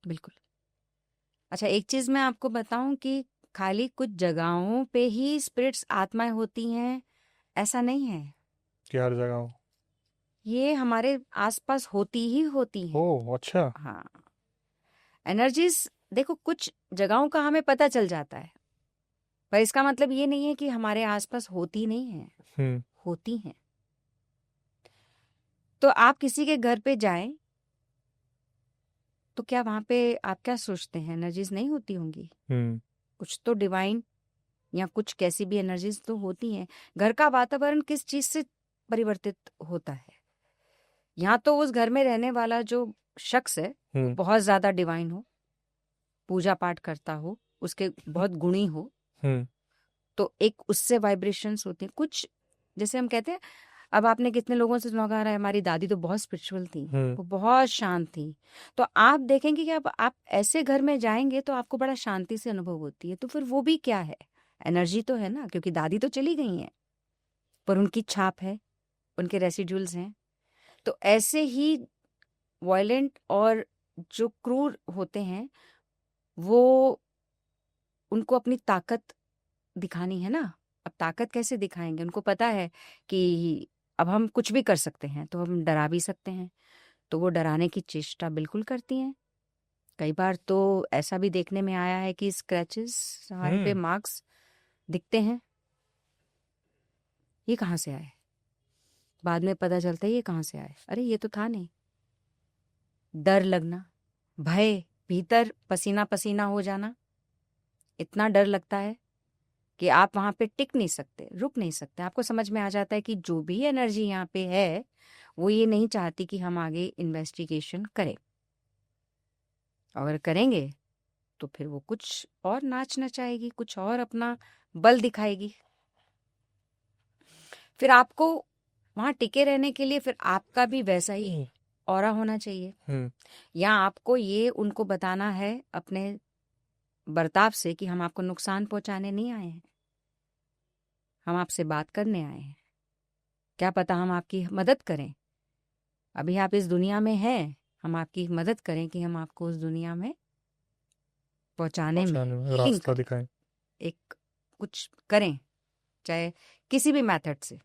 बिल्कुल। अच्छा, एक चीज मैं आपको बताऊं कि खाली कुछ जगहों पे ही स्पिरिट्स, आत्माएं होती हैं, ऐसा नहीं है। कि हर जगह हो। ये हमारे आसपास होती ही होती हैं। ओह अच्छा। हाँ, एनर्जीज देखो कुछ जगहों का हमें पता चल जाता है, पर इसका मतलब ये नहीं है कि हमारे आसपास होती नहीं है, हम्म। होती हैं। तो आप किसी के घर पे जाएं तो क्या वहां पे आप क्या सोचते हैं, एनर्जीज नहीं होती होंगी? हम्म। कुछ तो डिवाइन या कुछ कैसी भी एनर्जीज तो होती हैं। घर का वातावरण किस चीज से परिवर्तित होता है? यहाँ तो उस घर में रहने वाला जो शख्स है वो बहुत ज्यादा डिवाइन हो, पूजा पाठ करता हो, उसके बहुत गुणी हो, हम्म। तो एक उससे वाइब्रेशंस होते हैं कुछ। जैसे हम कहते हैं, अब आपने कितने लोगों से सुना होगा, "अरे, हमारी दादी तो बहुत स्पिरिचुअल थी, वो बहुत शांत थी।" तो आप देखेंगे कि अब आप ऐसे घर में जाएंगे तो आपको बड़ा शांति से अनुभव होती है। तो फिर वो भी क्या है? एनर्जी तो है ना, क्योंकि दादी तो चली गई हैं, पर उनकी छाप है, उनके रेसिड्यूल्स हैं। तो ऐसे ही वायलेंट और जो क्रूर होते हैं, वो उनको अपनी ताकत दिखानी है ना। अब ताकत कैसे दिखाएंगे? उनको पता है कि अब हम कुछ भी कर सकते हैं, तो हम डरा भी सकते हैं, तो वो डराने की चेष्टा बिल्कुल करती हैं। कई बार तो ऐसा भी देखने में आया है कि स्क्रैचेस, हाथ पे हम्म। मार्क्स दिखते हैं। ये कहाँ से आए? बाद में पता चलता है ये कहाँ से आए, अरे ये तो था नहीं। डर लगना, भय, भीतर पसीना पसीना हो जाना, इतना डर लगता है कि आप वहां पे टिक नहीं सकते, रुक नहीं सकते। आपको समझ में आ जाता है कि जो भी एनर्जी यहाँ पे है, वो ये नहीं चाहती कि हम आगे इन्वेस्टिगेशन करें। अगर करेंगे तो फिर वो कुछ और नाच नचाएगी, कुछ और अपना बल दिखाएगी। फिर आपको वहां टिके रहने के लिए फिर आपका भी वैसा ही ऑरा होना चाहिए, हम्म। या आपको ये उनको बताना है अपने बर्ताव से कि हम आपको नुकसान पहुंचाने नहीं आए हैं, हम आपसे बात करने आए हैं। क्या पता हम आपकी मदद करें। अभी आप इस दुनिया में हैं, हम आपकी मदद करें कि हम आपको उस दुनिया में पहुंचाने में पहुंचाने में हीलिंग रास्ता करें, दिखाएं। एक कुछ करें, चाहे किसी भी मेथड से।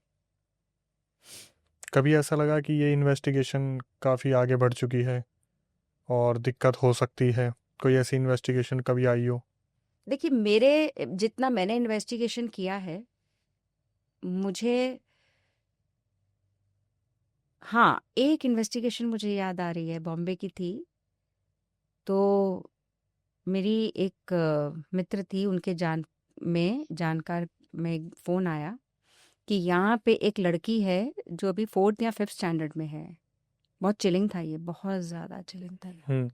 कभी ऐसा लगा कि ये इन्वेस्टिगेशन काफ़ी आगे बढ़ चुकी है और दिक्कत हो सकती है? कोई ऐसी इन्वेस्टिगेशन कभी आई हो? देखिए, मेरे जितना मैंने इन्वेस्टिगेशन किया है, मुझे, हाँ, एक इन्वेस्टिगेशन मुझे याद आ रही है, बॉम्बे की थी। तो मेरी एक मित्र थी, उनके जानकार में फ़ोन आया कि यहाँ पे एक लड़की है जो अभी 4th या 5th स्टैंडर्ड में है। बहुत चिलिंग था ये, बहुत ज़्यादा चिलिंग था ये। हम्म।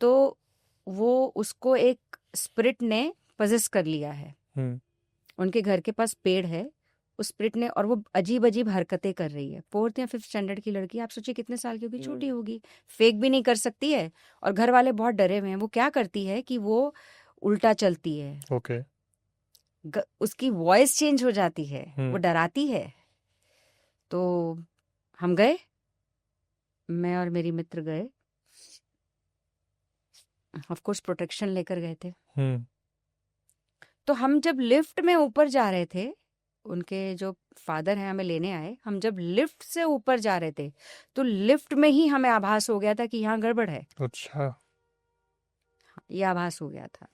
तो वो उसको एक स्पिरिट ने पजेस कर लिया है। हम्म। उनके घर के पास पेड़ है, उस स्पिरिट ने, और वो अजीब अजीब हरकतें कर रही है। 4th या 5th स्टैंडर्ड की लड़की, आप सोचिए कितने साल की होगी, छोटी होगी, फेक भी नहीं कर सकती है, और घर वाले बहुत डरे हुए हैं। वो क्या करती है कि वो उल्टा चलती है, ओके। उसकी वॉइस चेंज हो जाती है, वो हम्म। डराती है। तो हम गए, मैं और मेरी मित्र गए, ऑफ कोर्स प्रोटेक्शन लेकर गए थे। हम्म। तो हम जब लिफ्ट में ऊपर जा रहे थे, उनके जो फादर हैं हमें लेने आए, हम जब लिफ्ट से ऊपर जा रहे थे, तो लिफ्ट में ही हमें आभास हो गया था कि यहाँ गड़बड़ है। अच्छा। ये आभास हो गया था।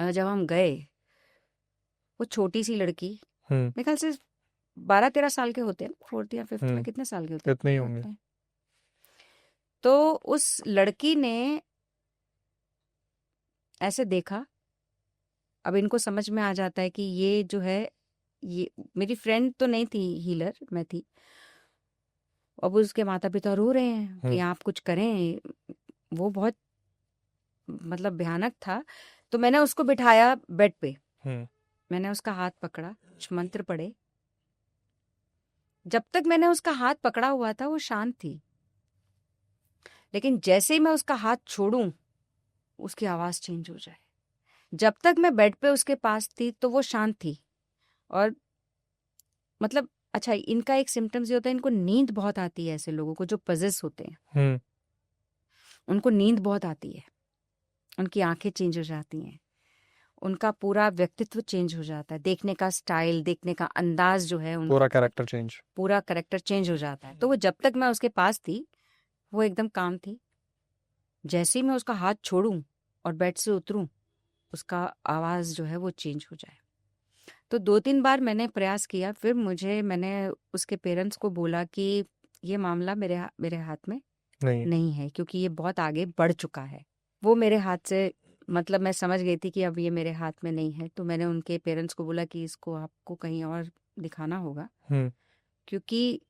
जब हम गए, वो छोटी सी लड़की, हम्म। मेरे ख्याल से 12-13 साल के होते हैं, 4th या 5th में हम्म। कितने साल के होते हैं, इतने ही कितने होंगे। होते हैं। तो उस लड़की ने ऐसे देखा। अब इनको समझ में आ जाता है कि ये जो है, ये मेरी फ्रेंड तो नहीं थी, हीलर मैं थी। अब उसके माता पिता रो रहे हैं कि हम्म। आप कुछ करें। वो बहुत, मतलब भयानक था। तो मैंने उसको बिठाया बेड पे, हम्म। मैंने उसका हाथ पकड़ा, कुछ मंत्र पढ़े। जब तक मैंने उसका हाथ पकड़ा हुआ था वो शांत थी, लेकिन जैसे ही मैं उसका हाथ छोड़ूं, उसकी आवाज चेंज हो जाए। जब तक मैं बेड पे उसके पास थी तो वो शांत थी। और मतलब, अच्छा, इनका एक सिम्टम्स ये होता है, इनको नींद बहुत आती है। ऐसे लोगों को जो पजेस होते हैं, हम्म। उनको नींद बहुत आती है, उनकी आंखें चेंज हो जाती हैं, उनका पूरा व्यक्तित्व चेंज हो जाता है, देखने का स्टाइल, देखने का अंदाज जो है पूरा उनका, कैरेक्टर चेंज। पूरा करेक्टर चेंज हो जाता है। तो वो जब तक मैं उसके पास थी, वो एकदम काम थी। जैसे ही मैं उसका हाथ छोड़ूं और बेड से उतरूं, उसका आवाज जो है वो चेंज हो जाए। तो 2-3 बार मैंने प्रयास किया, फिर मैंने उसके पेरेंट्स को बोला कि ये मामला मेरे हाथ में नहीं। नहीं है, क्योंकि ये बहुत आगे बढ़ चुका है। वो मेरे हाथ से, मतलब मैं समझ गई थी कि अब ये मेरे हाथ में नहीं है। तो मैंने उनके पेरेंट्स को बोला कि इसको आपको कहीं और दिखाना होगा, हम्म। क्योंकि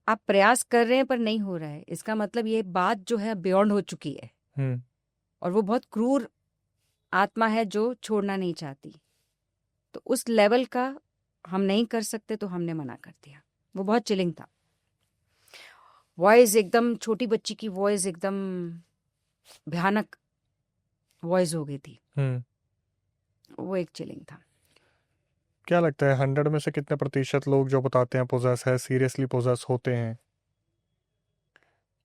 आप प्रयास कर रहे हैं पर नहीं हो रहा है। इसका मतलब ये बात जो है बियॉन्ड हो चुकी है, हम्म। और वो बहुत क्रूर आत्मा है जो छोड़ना नहीं चाहती। तो उस लेवल का हम नहीं कर सकते, तो हमने मना कर दिया। वो बहुत चिलिंग था, वॉइस एकदम छोटी बच्ची की वॉइस, एकदम भयानक वॉइस हो गई थी। हम्म। वो एक चिलिंग था। क्या लगता है 100 में से कितने प्रतिशत लोग जो बताते हैं पोजेस है सीरियसली पोजेस होते हैं?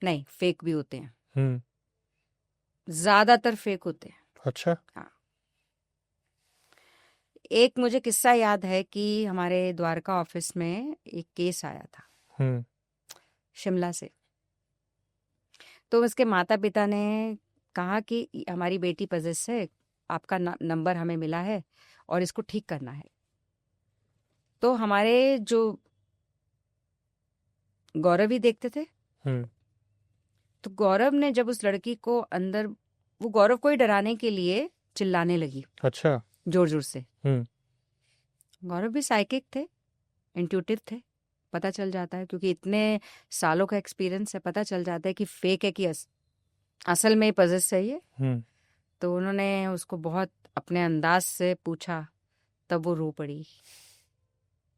नहीं, फेक भी होते हैं, हम्म। ज्यादातर फेक होते हैं। अच्छा। हाँ, एक मुझे किस्सा याद है कि हमारे द्वारका ऑफिस में एक केस आया था हम्म। शिमला से। तो उसके माता पिता ने कहा कि हमारी बेटी पजेस है, आपका नंबर हमें मिला है और इसको ठीक करना है। तो हमारे जो गौरव ही देखते थे, हम्म। तो गौरव ने जब उस लड़की को अंदर, वो गौरव को ही डराने के लिए चिल्लाने लगी अच्छा। जोर जोर से। हम्म। गौरव भी साइकिक थे, इंट्यूटिव थे, पता चल जाता है क्योंकि इतने सालों का एक्सपीरियंस है, पता चल जाता है कि फेक है कि असल में पजेस है ये। हम्म। तो उन्होंने उसको बहुत अपने अंदाज से पूछा, तब वो रो पड़ी।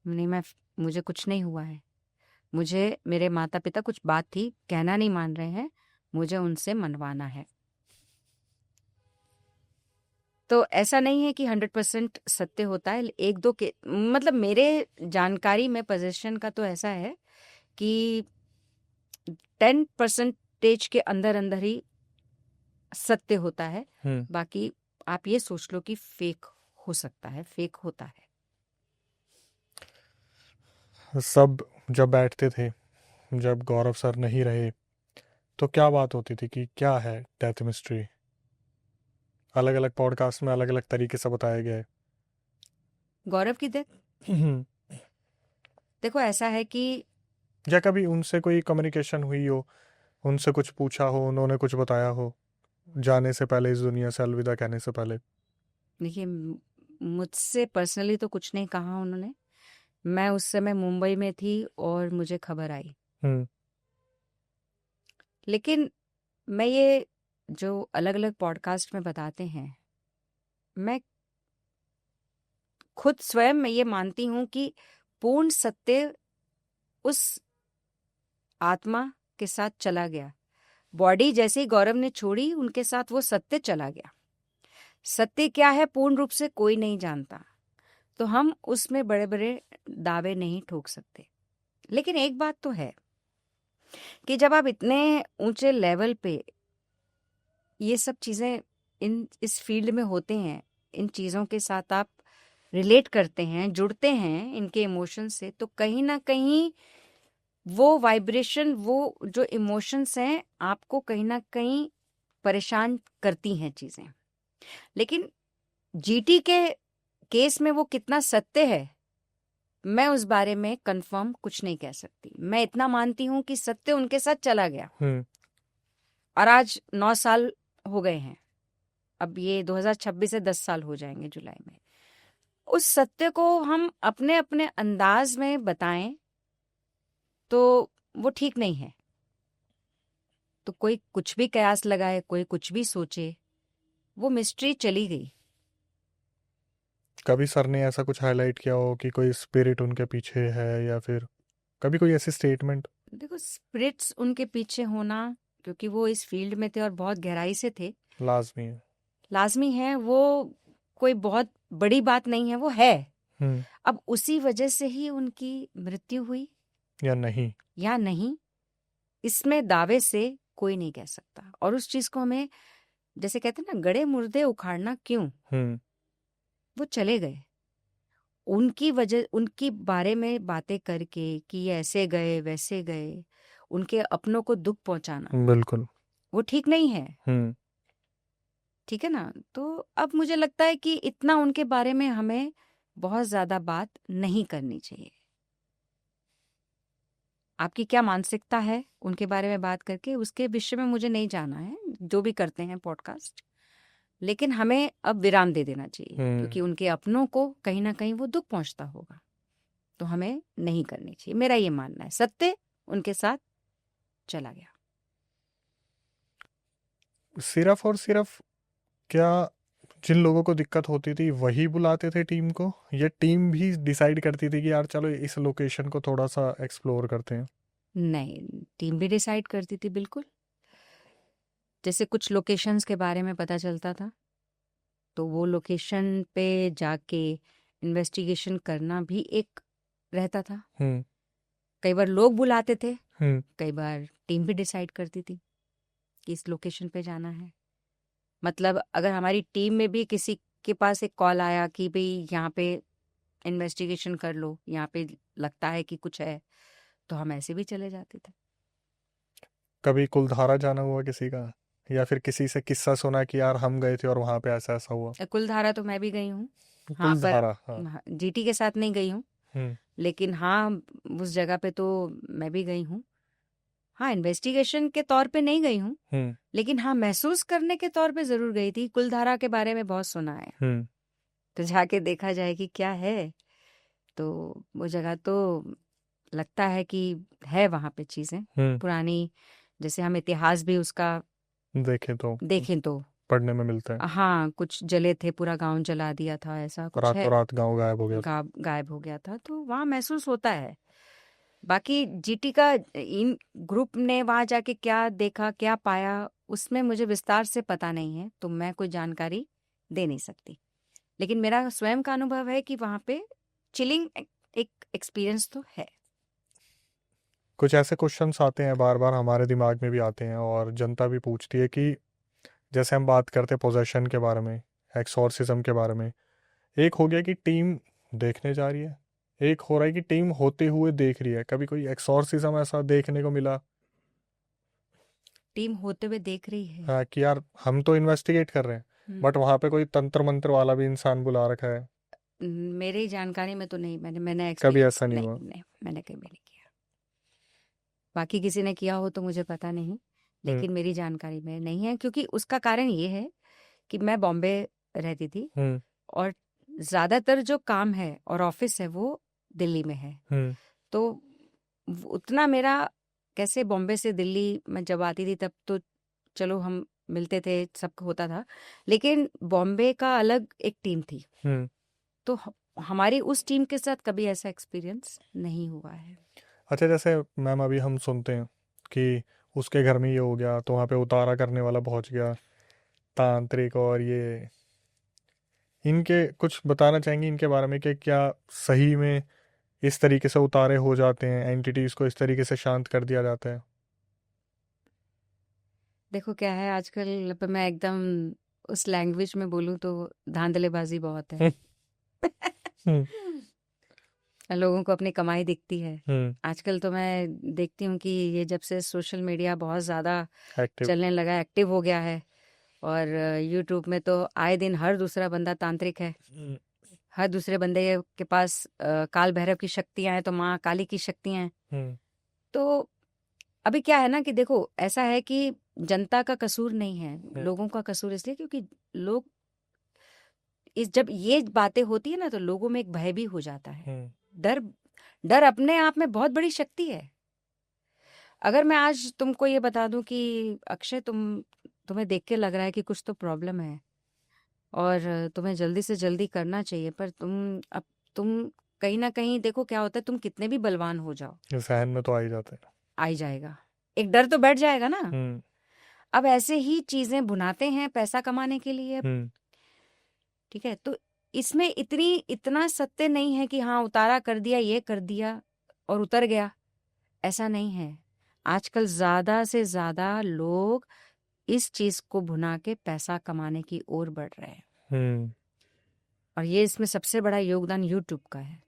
नहीं, मुझे कुछ नहीं हुआ है, मुझे मेरे माता पिता कुछ बात थी, कहना नहीं मान रहे हैं, मुझे उनसे मनवाना है। तो ऐसा नहीं है कि 100% सत्य होता है। एक दो के मतलब मेरे जानकारी में पोजीशन का तो ऐसा है कि 10% के अंदर अंदर ही सत्य होता है। हम्म। बाकी आप ये सोच लो कि फेक हो सकता है, फेक होता है। सब जब बैठते थे, जब गौरव सर नहीं रहे, तो क्या बात होती थी कि क्या है डेथ मिस्ट्री? अलग अलग पॉडकास्ट में अलग अलग तरीके से बताया गया है। गौरव की डेथ, हम्म। देखो ऐसा है कि या कभी उनसे कोई कम्युनिकेशन हुई हो, उनसे कुछ पूछा हो, उन्होंने कुछ बताया हो जाने से पहले, इस दुनिया से अलविदा कहने से पहले? देखिए, मुझसे पर्सनली तो कुछ नहीं कहा उन्होंने। मैं उस समय मुंबई में थी और मुझे खबर आई। हम्म। लेकिन मैं ये जो अलग अलग पॉडकास्ट में बताते हैं, मैं खुद स्वयं मैं ये मानती हूं कि पूर्ण सत्य उस आत्मा के साथ चला गया। बॉडी जैसे ही गौरव ने छोड़ी, उनके साथ वो सत्य चला गया। सत्य क्या है पूर्ण रूप से कोई नहीं जानता, तो हम उसमें बड़े बड़े दावे नहीं ठोक सकते। लेकिन एक बात तो है कि जब आप इतने ऊंचे लेवल पे ये सब चीजें इन इस फील्ड में होते हैं, इन चीजों के साथ आप रिलेट करते हैं, जुड़ते हैं इनके इमोशन से, तो कहीं ना कहीं वो वाइब्रेशन, वो जो इमोशंस हैं, आपको कहीं ना कहीं परेशान करती हैं चीजें। लेकिन जीटी के केस में वो कितना सत्य है, मैं उस बारे में कंफर्म कुछ नहीं कह सकती। मैं इतना मानती हूं कि सत्य उनके साथ चला गया। हम्म। और आज 9 साल हो गए हैं, अब ये 2026 से 10 साल हो जाएंगे जुलाई में। उस सत्य को हम अपने अपने अंदाज में बताएं तो वो ठीक नहीं है। तो कोई कुछ भी कयास लगाए, कोई कुछ भी सोचे, वो मिस्ट्री चली गई। कभी सर ने ऐसा कुछ हाईलाइट किया हो कि कोई स्पिरिट उनके पीछे है, या फिर कभी कोई ऐसी स्टेटमेंट? देखो, स्पिरिट्स उनके पीछे होना, क्योंकि वो इस फील्ड में थे और बहुत गहराई से थे, लाजमी है। लाजमी है। वो कोई बहुत बड़ी बात नहीं है, वो है। हम्म। अब उसी वजह से ही उनकी मृत्यु हुई या नहीं? या नहीं, इसमें दावे से कोई नहीं कह सकता। और उस चीज को हमें, जैसे कहते हैं ना, गड़े मुर्दे उखाड़ना क्यों? हम्म। वो चले गए। उनकी वजह, उनकी बारे में बातें करके कि ये ऐसे गए वैसे गए, उनके अपनों को दुख पहुंचाना, बिल्कुल। वो ठीक नहीं है। हम्म। ठीक है ना? तो अब मुझे लगता है कि इतना उनके बारे में हमें बहुत ज्यादा बात नहीं करनी चाहिए। आपकी क्या मानसिकता है उनके बारे में बात करके, उसके विषय में मुझे नहीं जाना है, जो भी करते हैं पॉडकास्ट। लेकिन हमें अब विराम दे देना चाहिए, हम्म। क्योंकि उनके अपनों को कहीं ना कहीं वो दुख पहुंचता होगा। तो हमें नहीं करनी चाहिए, मेरा ये मानना है। सत्य उनके साथ चला गया। सिर्फ और सिर्फ क्या जिन लोगों को दिक्कत होती थी वही बुलाते थे टीम को, या टीम भी डिसाइड करती थी कि यार चलो इस लोकेशन को थोड़ा सा एक्सप्लोर करते हैं? नहीं, टीम भी डिसाइड करती थी, बिल्कुल। जैसे कुछ लोकेशंस के बारे में पता चलता था, तो वो लोकेशन पे जाके इन्वेस्टिगेशन करना भी एक रहता था। हम्म कई बार लोग बुलाते थे, हम्म कई बार टीम भी डिसाइड करती थी कि इस लोकेशन पे जाना है। मतलब अगर हमारी टीम में भी किसी के पास एक कॉल आया कि भाई यहाँ पे इन्वेस्टिगेशन कर लो, यहाँ पे लगता है कि कुछ है, तो हम ऐसे भी चले जाते थे। कभी कुलधारा जाना हुआ किसी का, या फिर किसी से किस्सा सुना कि यार हम गए थे और वहां पे ऐसा ऐसा हुआ? कुलधारा तो मैं भी गई हूँ। हाँ, पर कुलधारा, हाँ। जीटी के साथ नहीं गई हूँ, हम्म लेकिन हाँ, उस जगह पे तो मैं भी गई हूँ। हाँ, इन्वेस्टिगेशन के तौर पे नहीं गई हूँ, हम्म लेकिन हाँ, महसूस करने के तौर पे ज़रूर गई थी। कुलधारा के बारे में बहुत सुना है, हम्म तो जाके देखा जाए कि क्या है। तो वो जगह तो लगता है कि है वहाँ पे चीज़ें हम्म पुरानी, जैसे हम इतिहास भी उसका देखे तो देखें तो पढ़ने में मिलता है। हाँ, कुछ जले थे, पूरा गाँव जला दिया था, ऐसा कुछ है। रातों रात गांव गायब हो गया था। गायब हो गया था, तो वहाँ महसूस होता है। बाकी जीटी का इन ग्रुप ने वहां जाके क्या देखा, क्या पाया, उसमें मुझे विस्तार से पता नहीं है, तो मैं कोई जानकारी दे नहीं सकती। लेकिन मेरा स्वयं का अनुभव है कि वहां पे चिलिंग एक एक्सपीरियंस तो है। कुछ ऐसे क्वेश्चंस आते हैं बार बार हमारे दिमाग में भी आते हैं, और जनता भी पूछती है कि जैसे हम बात करते हैं पोजेशन के बारे में, एक्सोर्सिज्म के बारे में। एक हो गया कि टीम देखने जा रही है, एक हो रहा है कि टीम होते हुए देख रही है। कभी कोई एक्सोर्सिज्म ऐसा देखने को मिला? टीम होते हुए देख रही है। हाँ, कि यार हम तो इन्वेस्टिगेट कर रहे हैं, हम्म, बट वहां पे कोई तंत्र मंत्र वाला भी इंसान बुला रखा है। मेरी जानकारी में तो नहीं, मैंने कभी एक्सपीरियंस ऐसा नहीं नहीं, हुआ? नहीं, मैंने कभी नहीं किया। बाकी किसी ने किया हो तो मुझे पता नहीं, हम्म लेकिन मेरी जानकारी में नहीं है, क्योंकि उसका कारण ये है कि मैं बॉम्बे रहती थी, हम्म और ज़्यादातर जो काम है और ऑफिस है वो दिल्ली में है। हम्म तो उतना मेरा, कैसे बॉम्बे से दिल्ली मैं जब आती थी तब तो चलो हम मिलते थे, सब होता था, लेकिन बॉम्बे का अलग एक टीम थी। हम्म तो हमारी उस टीम के साथ कभी ऐसा एक्सपीरियंस नहीं हुआ है। अच्छा, जैसे मैम अभी हम सुनते हैं कि उसके घर में ये हो गया तो वहाँ पे उतारा करने वाला पहुंच गया, तांत्रिक और ये, इनके कुछ बताना चाहेंगे इनके बारे में कि क्या सही में इस तरीके से उतारे हो जाते हैं, एंटिटीज को इस तरीके से शांत कर दिया जाता है? देखो क्या है, आजकल मैं एकदम उस लैंग्वेज में बोलूं तो धांधलेबाजी बहुत है। हम्म हम्म लोगों को अपनी कमाई दिखती है। हम्म आजकल तो मैं देखती हूँ कि ये जब से सोशल मीडिया बहुत ज़्यादा एक्टिव। चलने लगा, एक्टिव हो गया है, और यूट्यूब में तो आए दिन हर दूसरा बंदा तांत्रिक है। हम्म हर दूसरे बंदे के पास काल भैरव की शक्तियां हैं, तो माँ काली की शक्तियां हैं। हम्म तो अभी क्या है ना कि देखो, ऐसा है कि जनता का कसूर नहीं है, हम्म लोगों का कसूर, इसलिए क्योंकि लोग इस जब ये बातें होती है ना, तो लोगों में एक भय भी हो जाता है। हम्म डर, डर अपने आप में बहुत बड़ी शक्ति है। अगर मैं आज तुमको ये बता दूं कि अक्षय, तुम्हें देख के लग रहा है कि कुछ तो प्रॉब्लम है और तुम्हें जल्दी से जल्दी करना चाहिए, पर तुम कहीं ना कहीं देखो क्या होता है, तुम कितने भी बलवान हो जाओ, जहन में तो आ ही जाते हैं। आ ही जाएगा, एक डर तो बैठ जाएगा ना। हम्म अब ऐसे ही चीजें भुनाते हैं पैसा कमाने के लिए, हम्म ठीक है, तो इसमें इतना सत्य नहीं है कि हाँ उतारा कर दिया, ये कर दिया और उतर गया, ऐसा नहीं है। आजकल ज्यादा से ज्यादा लोग इस चीज को भुना के पैसा कमाने की ओर बढ़ रहे हैं, हम्म और ये इसमें सबसे बड़ा योगदान यूट्यूब का है।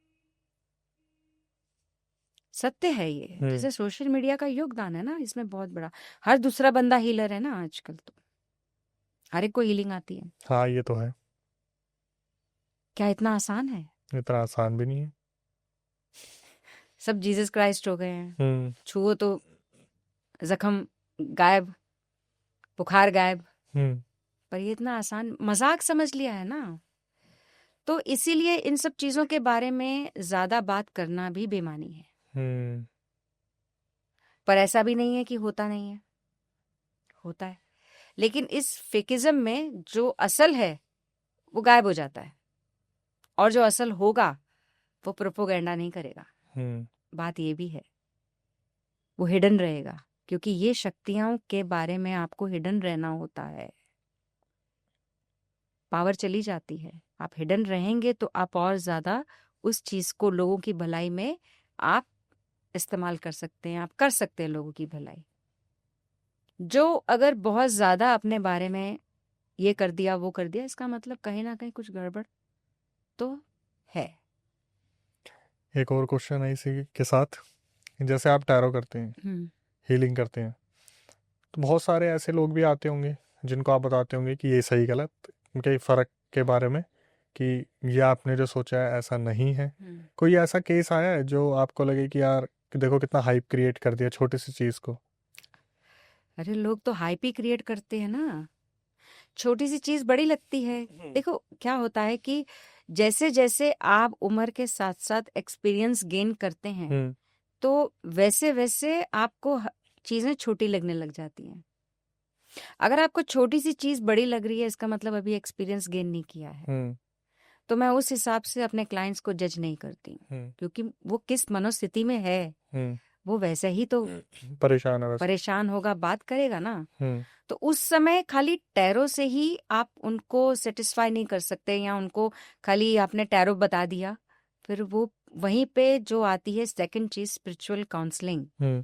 सत्य है ये, हम्म जैसे सोशल मीडिया का योगदान है ना इसमें बहुत बड़ा। हर दूसरा बंदा हीलर है ना आजकल, तो हर एक को हीलिंग आती है। हाँ, ये तो है। क्या इतना आसान है? इतना आसान भी नहीं है। सब जीसस क्राइस्ट हो गए हैं, हम्म छुओ तो जख्म गायब, बुखार गायब। हम्म पर ये इतना आसान मजाक समझ लिया है ना, तो इसीलिए इन सब चीजों के बारे में ज्यादा बात करना भी बेमानी है। हम्म पर ऐसा भी नहीं है कि होता नहीं है, होता है, लेकिन इस फेकिज्म में जो असल है वो गायब हो जाता है, और जो असल होगा वो प्रोपोगेंडा नहीं करेगा। हम्म बात ये भी है, वो हिडन रहेगा, क्योंकि ये शक्तियों के बारे में आपको हिडन रहना होता है। पावर चली जाती है। आप हिडन रहेंगे तो आप और ज़्यादा उस चीज़ को लोगों की भलाई में आप इस्तेमाल कर सकते हैं, आप कर सकते हैं लोगों की भलाई। जो अगर बहुत ज़्यादा अपने बारे में ये कर दिया वो कर दिया, इसका मतलब कहीं ना कहीं कुछ गड़बड़ तो है। एक और क्वेश्चन है इसी के साथ, जैसे आप टैरो करते हैं, हम्म हीलिंग करते हैं, तो बहुत सारे ऐसे लोग भी आते होंगे जिनको आप बताते होंगे कि ये सही गलत उनके फ़र्क के बारे में, कि ये आपने जो सोचा है ऐसा नहीं है। हम्म। कोई ऐसा केस आया है जो आपको लगे कि यार कि देखो कितना हाइप क्रिएट कर दिया छोटी सी चीज़ को? अरे लोग तो हाइप ही क्रिएट करते हैं ना, छोटी सी चीज बड़ी लगती है। देखो क्या होता है कि जैसे जैसे आप उम्र के साथ साथ एक्सपीरियंस गेन करते हैं हम्म तो वैसे वैसे आपको चीजें छोटी लगने लग जाती हैं। अगर आपको छोटी सी चीज बड़ी लग रही है, इसका मतलब अभी एक्सपीरियंस गेन नहीं किया है। हम्म तो मैं उस हिसाब से अपने क्लाइंट्स को जज नहीं करती हूँ, हम्म क्योंकि वो किस मनोस्थिति में है हम्म वो वैसे ही तो परेशान है बस। परेशान होगा, बात करेगा ना। हम्म तो उस समय खाली टैरो से ही आप उनको सेटिस्फाई नहीं कर सकते, या उनको खाली आपने टैरो बता दिया। फिर वो वहीं पे जो आती है सेकंड चीज, स्पिरिचुअल काउंसलिंग। हम्म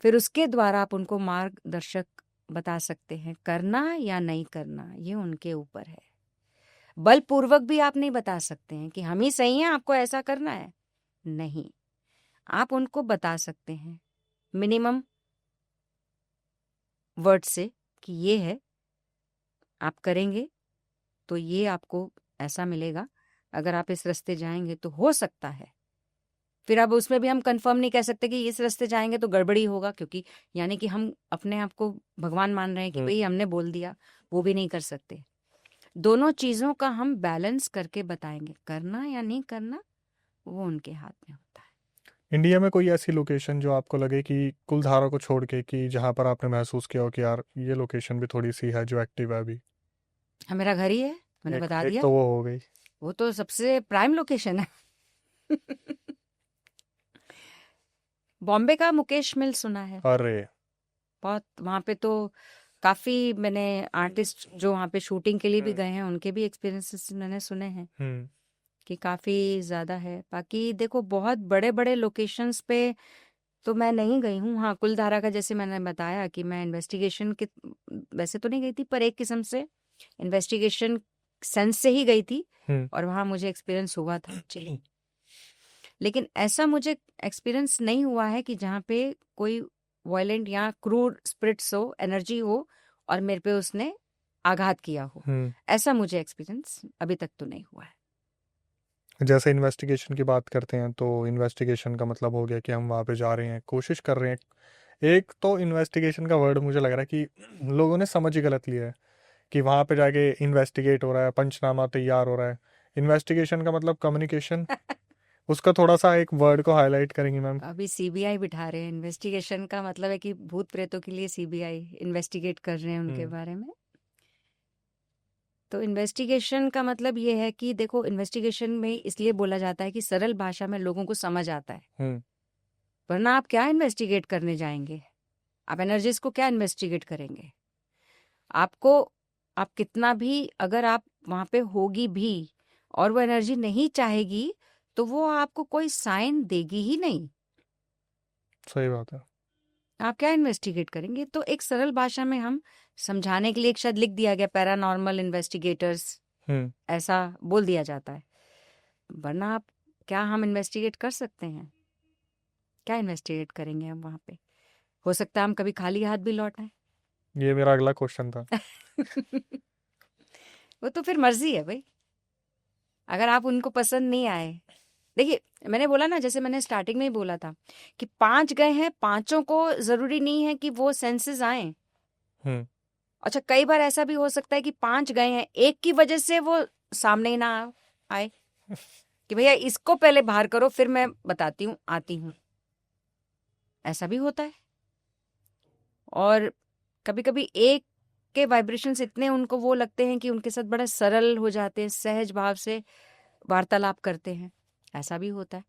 फिर उसके द्वारा आप उनको मार्गदर्शक बता सकते हैं, करना या नहीं करना ये उनके ऊपर है। बलपूर्वक भी आप नहीं बता सकते हैं कि हम ही सही हैं, आपको ऐसा करना है। नहीं, आप उनको बता सकते हैं मिनिमम वर्ड से कि ये है, आप करेंगे तो ये आपको ऐसा मिलेगा, अगर आप इस रास्ते जाएंगे तो हो सकता है। फिर अब उसमें भी हम कंफर्म नहीं कह सकते कि इस रास्ते जाएंगे तो गड़बड़ी होगा, क्योंकि यानी कि हम अपने आप को भगवान मान रहे हैं कि हम्म। भाई हमने बोल दिया, वो भी नहीं कर सकते। दोनों चीजों का हम बैलेंस करके बताएंगे, करना या नहीं करना वो उनके हाथ में होता है। इंडिया में कोई ऐसी लोकेशन जो आपको लगे कि कुलधारा को छोड़ के, कि जहाँ पर आपने महसूस किया हो कि यार ये लोकेशन भी थोड़ी सी है जो एक्टिव है अभी? हाँ, मेरा घर ही है, मैंने एक बता एक दिया। तो वो हो गई। वो तो सबसे प्राइम लोकेशन है। बॉम्बे का मुकेश मिल सुना है? अरे। बहुत वहाँ पे तो काफी मैंने आर्टिस्ट जो वहाँ पे शूटिंग के लिए भी गए हैं उनके भी एक्सपीरियंसेस मैंने सुने हैं हम्म कि काफी ज्यादा है। बाकी देखो बहुत बड़े बड़े लोकेशंस पे तो मैं नहीं गई हूँ। हाँ, कुलधारा का जैसे मैंने बताया कि मैं इन्वेस्टिगेशन के वैसे तो नहीं गई थी, पर एक किस्म से इन्वेस्टिगेशन सेंस से ही गई थी, हम्म और वहाँ मुझे एक्सपीरियंस हुआ था एक्चुअली। लेकिन ऐसा मुझे एक्सपीरियंस नहीं हुआ है कि जहाँ पे कोई वायलेंट या क्रूर स्पिरिट्स हो, एनर्जी हो, और मेरे पे उसने आघात किया हो। हम्म ऐसा मुझे एक्सपीरियंस अभी तक तो नहीं हुआ है। जैसे इन्वेस्टिगेशन की बात करते हैं, तो इन्वेस्टिगेशन का मतलब हो गया कि हम वहाँ पे जा रहे हैं, कोशिश कर रहे हैं। एक तो इन्वेस्टिगेशन का वर्ड मुझे लग रहा है कि लोगों ने समझ ही गलत लिया है कि वहाँ पे जाके इन्वेस्टिगेट हो रहा है, पंचनामा तैयार हो रहा है। इन्वेस्टिगेशन का मतलब कम्युनिकेशन। उसका थोड़ा सा एक वर्ड को हाईलाइट करेंगी मैम? अभी सीबीआई बिठा रहे हैं, इन्वेस्टिगेशन का मतलब है कि भूत प्रेतों के लिए सीबीआई इन्वेस्टिगेट कर रहे हैं उनके हम्म बारे में। तो इन्वेस्टिगेशन का मतलब ये है कि देखो, इन्वेस्टिगेशन में इसलिए बोला जाता है कि सरल भाषा में लोगों को समझ आता है। हम्म वरना आप क्या इन्वेस्टिगेट करने जाएंगे? आप एनर्जीज को क्या इन्वेस्टिगेट करेंगे? आपको, आप कितना भी, अगर आप वहां पे होगी भी और वो एनर्जी नहीं चाहेगी तो वो आपको कोई साइन देगी ही नहीं। सही बात है। आप क्या इन्वेस्टिगेट करेंगे? तो एक सरल भाषा में हम समझाने के लिए एक शायद लिख दिया गया, पैरानॉर्मल इन्वेस्टिगेटर्स, हम्म ऐसा बोल दिया जाता है। वरना आप, क्या हम इन्वेस्टिगेट कर सकते हैं? क्या इन्वेस्टिगेट करेंगे हम वहां पे? हो सकता है हम कभी खाली हाथ भी लौट आए। ये मेरा अगला क्वेश्चन था। वो तो फिर मर्जी है भाई, अगर आप उनको पसंद नहीं आए। देखिए, मैंने बोला ना, जैसे मैंने स्टार्टिंग में ही बोला था कि 5 गए हैं, पांचों को जरूरी नहीं है कि वो सेंसेस आए। हम्म अच्छा, कई बार ऐसा भी हो सकता है कि 5 गए हैं, एक की वजह से वो सामने ही ना आए, कि भैया इसको पहले बाहर करो फिर मैं बताती हूँ, आती हूँ। ऐसा भी होता है। और कभी कभी एक के वाइब्रेशंस इतने उनको वो लगते हैं कि उनके साथ बड़ा सरल हो जाते हैं, सहज भाव से वार्तालाप करते हैं। ऐसा भी होता है।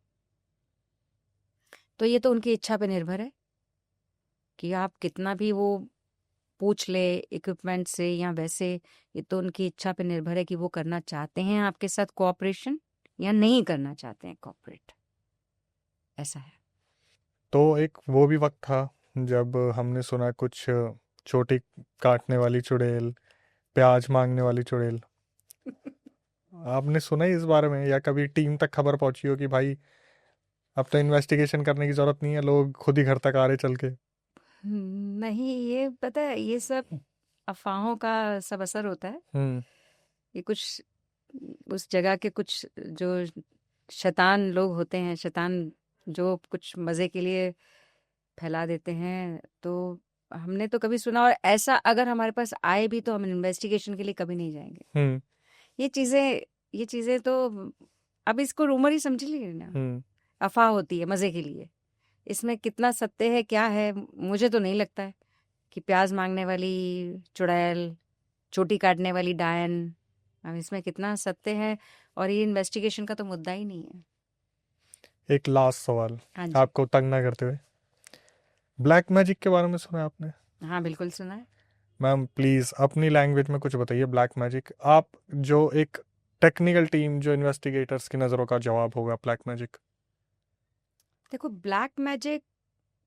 तो ये तो उनकी इच्छा पे निर्भर है कि आप कितना भी वो पूछ ले इक्विपमेंट से या वैसे, ये तो उनकी इच्छा पे निर्भर है कि वो करना चाहते हैं आपके साथ कोऑपरेशन या नहीं करना चाहते हैं कोऑपरेट। ऐसा है। तो एक वो भी वक्त था जब हमने सुना कुछ चोटी काटने वाली चुड़ैल, प्याज मांगने वाली चुड़ैल। आपने सुना है इस बारे में, या कभी टीम तक खबर पहुंची हो कि भाई अब तो इन्वेस्टिगेशन करने की जरूरत नहीं है, लोग खुद ही घर तक आ रहे चल के? नहीं, ये पता है, ये सब अफवाहों का सब असर होता है। हम्म। ये कुछ उस जगह के कुछ जो शैतान लोग होते हैं, शैतान जो कुछ मज़े के लिए फैला देते हैं, तो हमने तो कभी सुना, और ऐसा अगर हमारे पास आए भी तो हम इन्वेस्टिगेशन के लिए कभी नहीं जाएंगे। हम्म। ये चीज़ें ये चीज़ें तो अब इसको रूमर ही समझ लीजिए ना, हम्म। अफवाह होती है मज़े के लिए। इसमें कितना सत्य है क्या है, मुझे तो नहीं लगता है कि प्याज मांगने वाली चुड़ैल, चोटी काटने वाली डायन, अब इसमें कितना सत्य है। और ये इन्वेस्टिगेशन का तो मुद्दा ही नहीं है। एक लास्ट सवाल, हाँ जी। आपको तंग ना करते हुए, ब्लैक मैजिक के बारे में सुना है आपने? हाँ, बिल्कुल सुना है। मैम प्लीज अपनी लैंग्वेज में कुछ बताइए। ब्लैक मैजिक, आप जो एक टेक्निकल टीम, जो इन्वेस्टिगेटर्स की नज़रों का जवाब होगा ब्लैक मैजिक। देखो, ब्लैक मैजिक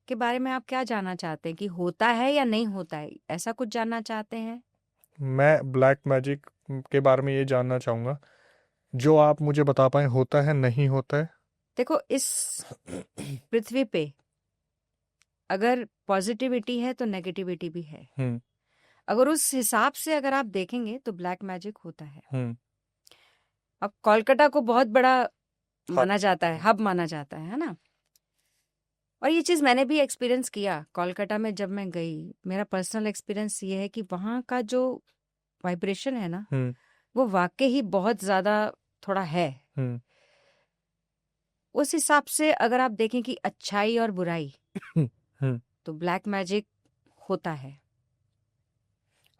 के बारे में आप क्या जानना चाहते हैं, कि होता है या नहीं होता है, ऐसा कुछ जानना चाहते हैं? मैं ब्लैक मैजिक के बारे में ये जानना चाहूँगा, जो आप मुझे बता पाए होता है नहीं होता है। देखो, इस पृथ्वी पे अगर पॉजिटिविटी है तो नेगेटिविटी भी है। हम्म। अगर उस हिसाब से अगर आप देखेंगे तो ब्लैक मैजिक होता है। हम्म। अब कोलकाता को बहुत बड़ा हाँ। माना जाता है, हब माना जाता है ना। और ये चीज़ मैंने भी एक्सपीरियंस किया कोलकाता में जब मैं गई। मेरा पर्सनल एक्सपीरियंस ये है कि वहाँ का जो वाइब्रेशन है ना, हम्म। वो वाकई ही बहुत ज़्यादा थोड़ा है। हम्म। उस हिसाब से अगर आप देखें कि अच्छाई और बुराई, हम्म। तो ब्लैक मैजिक होता है।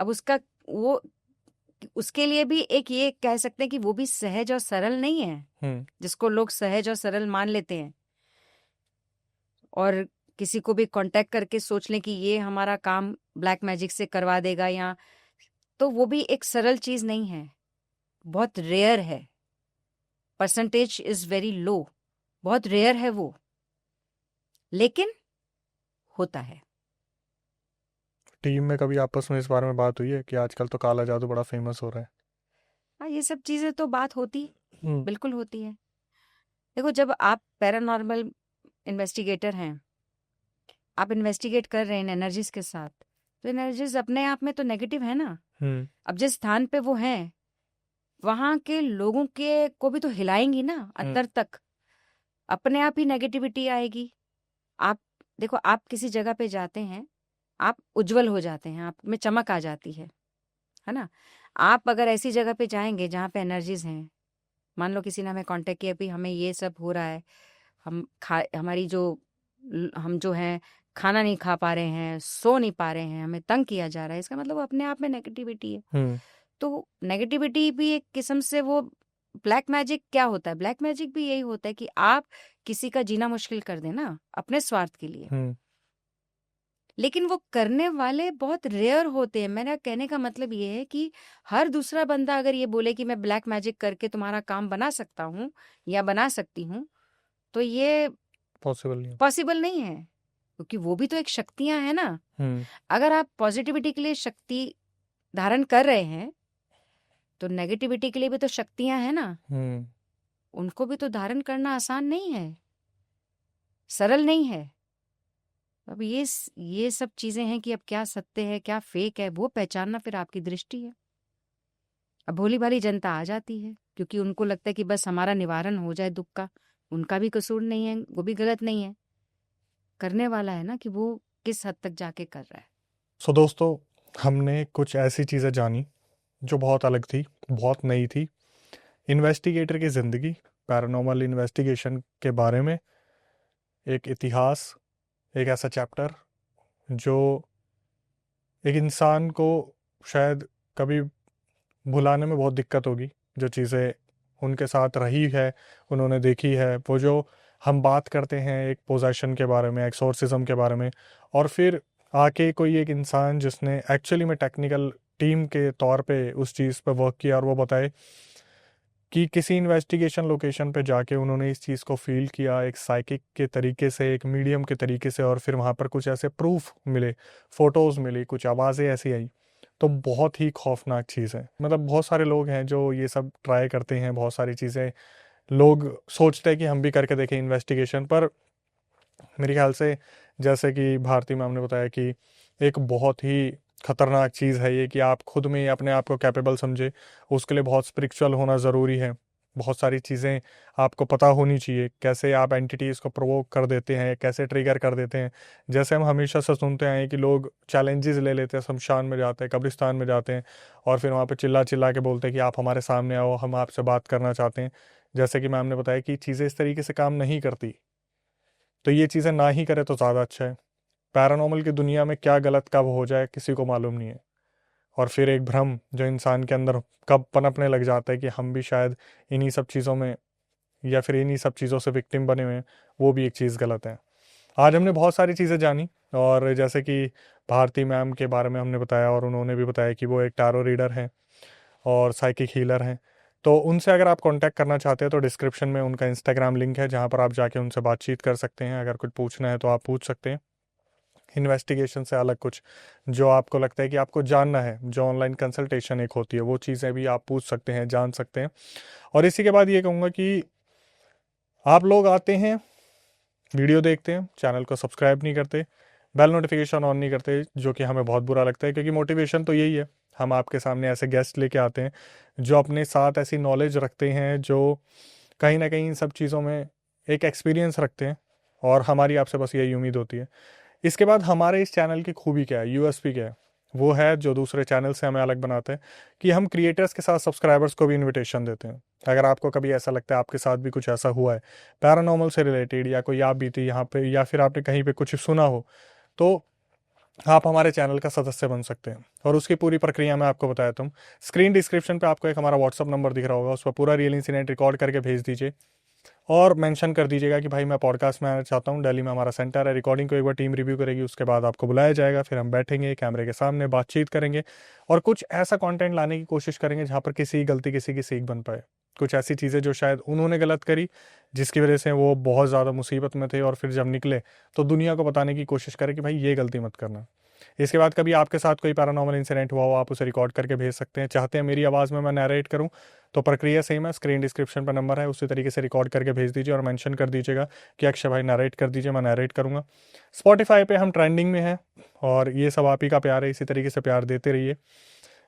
अब उसका वो उसके लिए भी एक ये कह सकते हैं कि वो भी सहज और सरल नहीं है, हम्म। जिसको लोग सहज और सरल मान लेते हैं और किसी को भी कांटेक्ट करके सोच लें कि ये हमारा काम ब्लैक मैजिक से करवा देगा, या तो वो भी एक सरल चीज नहीं है, बहुत रेयर है। परसेंटेज इज वेरी लो, बहुत रेयर है वो, लेकिन होता है। टीम में कभी आपस में इस बारे में बात हुई है कि आजकल तो काला जादू बड़ा फेमस हो रहा है? हाँ, ये सब चीजें तो बात होती, हम्म। बिल्कुल होती है। देखो, जब आप पैरानॉर्मल इन्वेस्टिगेटर हैं, आप इन्वेस्टिगेट कर रहे हैं एनर्जीज के साथ, तो एनर्जीज अपने आप में तो नेगेटिव है ना। हम्म। अब जिस स्थान पे वो हैं, वहां के लोगों के को भी तो हिलाएंगी ना हम्म। अंदर तक, अपने आप ही नेगेटिविटी आएगी। आप देखो, आप किसी जगह पे जाते हैं, आप उज्जवल हो जाते हैं, आप में चमक आ जाती है ना। आप अगर ऐसी जगह पे जाएंगे जहाँ पे एनर्जीज हैं, मान लो किसी ने हमें कांटेक्ट किया, भी हमें ये सब हो रहा है, हमारी जो हम जो हैं खाना नहीं खा पा रहे हैं, सो नहीं पा रहे हैं, हमें तंग किया जा रहा है, इसका मतलब वो अपने आप में नेगेटिविटी है। हम्म। तो नेगेटिविटी भी एक किस्म से वो ब्लैक मैजिक क्या होता है, ब्लैक मैजिक भी यही होता है कि आप किसी का जीना मुश्किल कर देना अपने स्वार्थ के लिए। हम्म। लेकिन वो करने वाले बहुत रेयर होते हैं। मेरा कहने का मतलब ये है कि हर दूसरा बंदा अगर ये बोले कि मैं ब्लैक मैजिक करके तुम्हारा काम बना सकता हूँ या बना सकती हूँ, तो ये पॉसिबल नहीं है। पॉसिबल नहीं है, क्योंकि वो भी तो एक शक्तियां है ना। हम्म। अगर आप पॉजिटिविटी के लिए शक्ति धारण कर रहे हैं, तो नेगेटिविटी के लिए भी तो शक्तियां हैं ना, हम्म। उनको भी तो धारण करना आसान नहीं है, सरल नहीं है। अब ये सब चीजें हैं कि अब क्या सत्य है क्या फेक है, वो पहचानना फिर आपकी दृष्टि है। अब भोली भाली जनता आ जाती है, क्योंकि उनको लगता है कि बस हमारा निवारण हो जाए दुख का। उनका भी कसूर नहीं है, वो भी गलत नहीं है, करने वाला है ना कि वो किस हद तक जाके कर रहा है। सो दोस्तों, हमने कुछ ऐसी चीज़ें जानी जो बहुत अलग थी, बहुत नई थी। इन्वेस्टिगेटर की ज़िंदगी, पैरानॉर्मल इन्वेस्टिगेशन के बारे में एक इतिहास, एक ऐसा चैप्टर जो एक इंसान को शायद कभी भुलाने में बहुत दिक्कत होगी। जो चीज़ें उनके साथ रही है, उन्होंने देखी है, वो जो हम बात करते हैं एक पोजेशन के बारे में, एक्सोर्सिज्म के बारे में, और फिर आके कोई एक इंसान जिसने एक्चुअली में टेक्निकल टीम के तौर पे उस चीज़ पे वर्क किया और वो बताए कि किसी इन्वेस्टिगेशन लोकेशन पे जाके उन्होंने इस चीज़ को फील किया एक साइकिक के तरीके से, एक मीडियम के तरीके से, और फिर वहाँ पर कुछ ऐसे प्रूफ मिले, फोटोज़ मिली, कुछ आवाज़ें ऐसी आई, तो बहुत ही खौफनाक चीज़ है। मतलब बहुत सारे लोग हैं जो ये सब ट्राई करते हैं, बहुत सारी चीज़ें लोग सोचते हैं कि हम भी करके देखें इन्वेस्टिगेशन, पर मेरे ख्याल से जैसे कि भारती मैम ने बताया कि एक बहुत ही खतरनाक चीज़ है ये कि आप खुद में ही अपने आप को कैपेबल समझे, उसके लिए बहुत स्पिरिचुअल होना ज़रूरी है। बहुत सारी चीज़ें आपको पता होनी चाहिए, कैसे आप एंटिटीज़ को प्रोवोक कर देते हैं, कैसे ट्रिगर कर देते हैं। जैसे हम हमेशा से सुनते आए हैं कि लोग चैलेंजेस ले लेते हैं, शमशान में जाते हैं, कब्रिस्तान में जाते हैं और फिर वहाँ पे चिल्ला चिल्ला के बोलते हैं कि आप हमारे सामने आओ, हम आपसे बात करना चाहते हैं। जैसे कि मैम ने बताया कि चीज़ें इस तरीके से काम नहीं करती, तो ये चीज़ें ना ही करे तो ज़्यादा अच्छा है। पैरानॉर्मल की दुनिया में क्या गलत कब हो जाए किसी को मालूम नहीं है, और फिर एक भ्रम जो इंसान के अंदर कब पनपने लग जाता है कि हम भी शायद इन्हीं सब चीज़ों में या फिर इन्हीं सब चीज़ों से विक्टिम बने हुए हैं, वो भी एक चीज़ गलत है। आज हमने बहुत सारी चीज़ें जानी, और जैसे कि भारती मैम के बारे में हमने बताया और उन्होंने भी बताया कि वो एक टैरो रीडर हैं और साइकिक हीलर हैं। तो उनसे अगर आप कांटेक्ट करना चाहते हैं तो डिस्क्रिप्शन में उनका इंस्टाग्राम लिंक है, जहाँ पर आप जाके उनसे बातचीत कर सकते हैं। अगर कुछ पूछना है तो आप पूछ सकते हैं, इन्वेस्टिगेशन से अलग कुछ जो आपको लगता है कि आपको जानना है, जो ऑनलाइन कंसल्टेशन एक होती है, वो चीज़ें भी आप पूछ सकते हैं, जान सकते हैं। और इसी के बाद ये कहूँगा कि आप लोग आते हैं, वीडियो देखते हैं, चैनल को सब्सक्राइब नहीं करते, बेल नोटिफिकेशन ऑन नहीं करते, जो कि हमें बहुत बुरा लगता है, क्योंकि मोटिवेशन तो यही है, हम आपके सामने ऐसे गेस्ट लेके आते हैं जो अपने साथ ऐसी नॉलेज रखते हैं, जो कहीं ना कहीं इन सब चीज़ों में एक एक्सपीरियंस रखते हैं, और हमारी आपसे बस यही उम्मीद होती है। इसके बाद हमारे इस चैनल की खूबी क्या है, यूएसपी क्या है, वो है जो दूसरे चैनल से हमें अलग बनाते हैं कि हम क्रिएटर्स के साथ सब्सक्राइबर्स को भी इनविटेशन देते हैं। अगर आपको कभी ऐसा लगता है आपके साथ भी कुछ ऐसा हुआ है पैरानॉर्मल से रिलेटेड, या कोई आप बीती यहाँ पे, या फिर आपने कहीं पे कुछ सुना हो, तो आप हमारे चैनल का सदस्य बन सकते हैं। और उसकी पूरी प्रक्रिया मैं आपको बताया हूँ। स्क्रीन डिस्क्रिप्शन पे आपको एक हमारा व्हाट्सअप नंबर दिख रहा होगा, उस पर पूरा रियल इंसिडेंट रिकॉर्ड करके भेज दीजिए और मेंशन कर दीजिएगा कि भाई मैं पॉडकास्ट में आना चाहता हूँ, दिल्ली में हमारा सेंटर है। रिकॉर्डिंग को एक बार टीम रिव्यू करेगी, उसके बाद आपको बुलाया जाएगा, फिर हम बैठेंगे कैमरे के सामने, बातचीत करेंगे और कुछ ऐसा कंटेंट लाने की कोशिश करेंगे जहाँ पर किसी गलती किसी की सीख बन पाए। कुछ ऐसी चीज़ें जो शायद उन्होंने गलत करी, जिसकी वजह से वो बहुत ज़्यादा मुसीबत में थे, और फिर जब निकले तो दुनिया को बताने की कोशिश करें कि भाई ये गलती मत करना। इसके बाद कभी आपके साथ कोई पैरानॉर्मल इंसिडेंट हुआ हो, आप उसे रिकॉर्ड करके भेज सकते हैं। चाहते हैं मेरी आवाज़ में मैं नैरेट करूं, तो प्रक्रिया सेम है, स्क्रीन डिस्क्रिप्शन पर नंबर है, उसी तरीके से रिकॉर्ड करके भेज दीजिए और मेंशन कर दीजिएगा कि अक्षय भाई नैरेट कर दीजिए, मैं नैरेट करूँगा। स्पॉटिफाई पे हम ट्रेंडिंग में हैं, और ये सब आप ही का प्यार है, इसी तरीके से प्यार देते रहिए।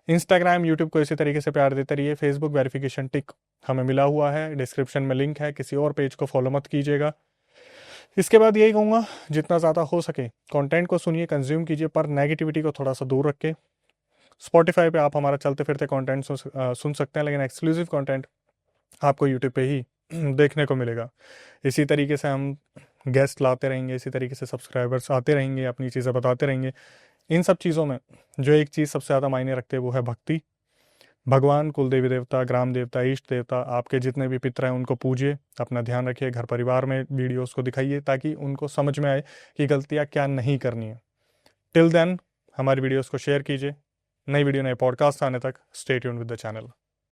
इंस्टाग्राम यूट्यूब को इसी तरीके से प्यार देते रहिए। फेसबुक वेरिफिकेशन टिक हमें मिला हुआ है, डिस्क्रिप्शन में लिंक है, किसी और पेज को फॉलो मत कीजिएगा। इसके बाद यही कहूँगा, जितना ज़्यादा हो सके कंटेंट को सुनिए, कंज्यूम कीजिए, पर नेगेटिविटी को थोड़ा सा दूर रखें। स्पॉटिफाई पे आप हमारा चलते फिरते कंटेंट सुन सकते हैं, लेकिन एक्सक्लूसिव कंटेंट आपको यूट्यूब पे ही देखने को मिलेगा। इसी तरीके से हम गेस्ट लाते रहेंगे, इसी तरीके से सब्सक्राइबर्स आते रहेंगे, अपनी चीज़ें बताते रहेंगे। इन सब चीज़ों में जो एक चीज़ सबसे ज़्यादा मायने रखते हैं वो है भक्ति। भगवान, कुल देवी देवता, ग्राम देवता, इष्ट देवता, आपके जितने भी पितर हैं उनको पूजिए, अपना ध्यान रखिए, घर परिवार में वीडियोस को दिखाइए ताकि उनको समझ में आए कि गलतियाँ क्या नहीं करनी है। टिल देन हमारी वीडियोस को शेयर कीजिए। नई वीडियो, नए पॉडकास्ट आने तक stay tuned with the channel.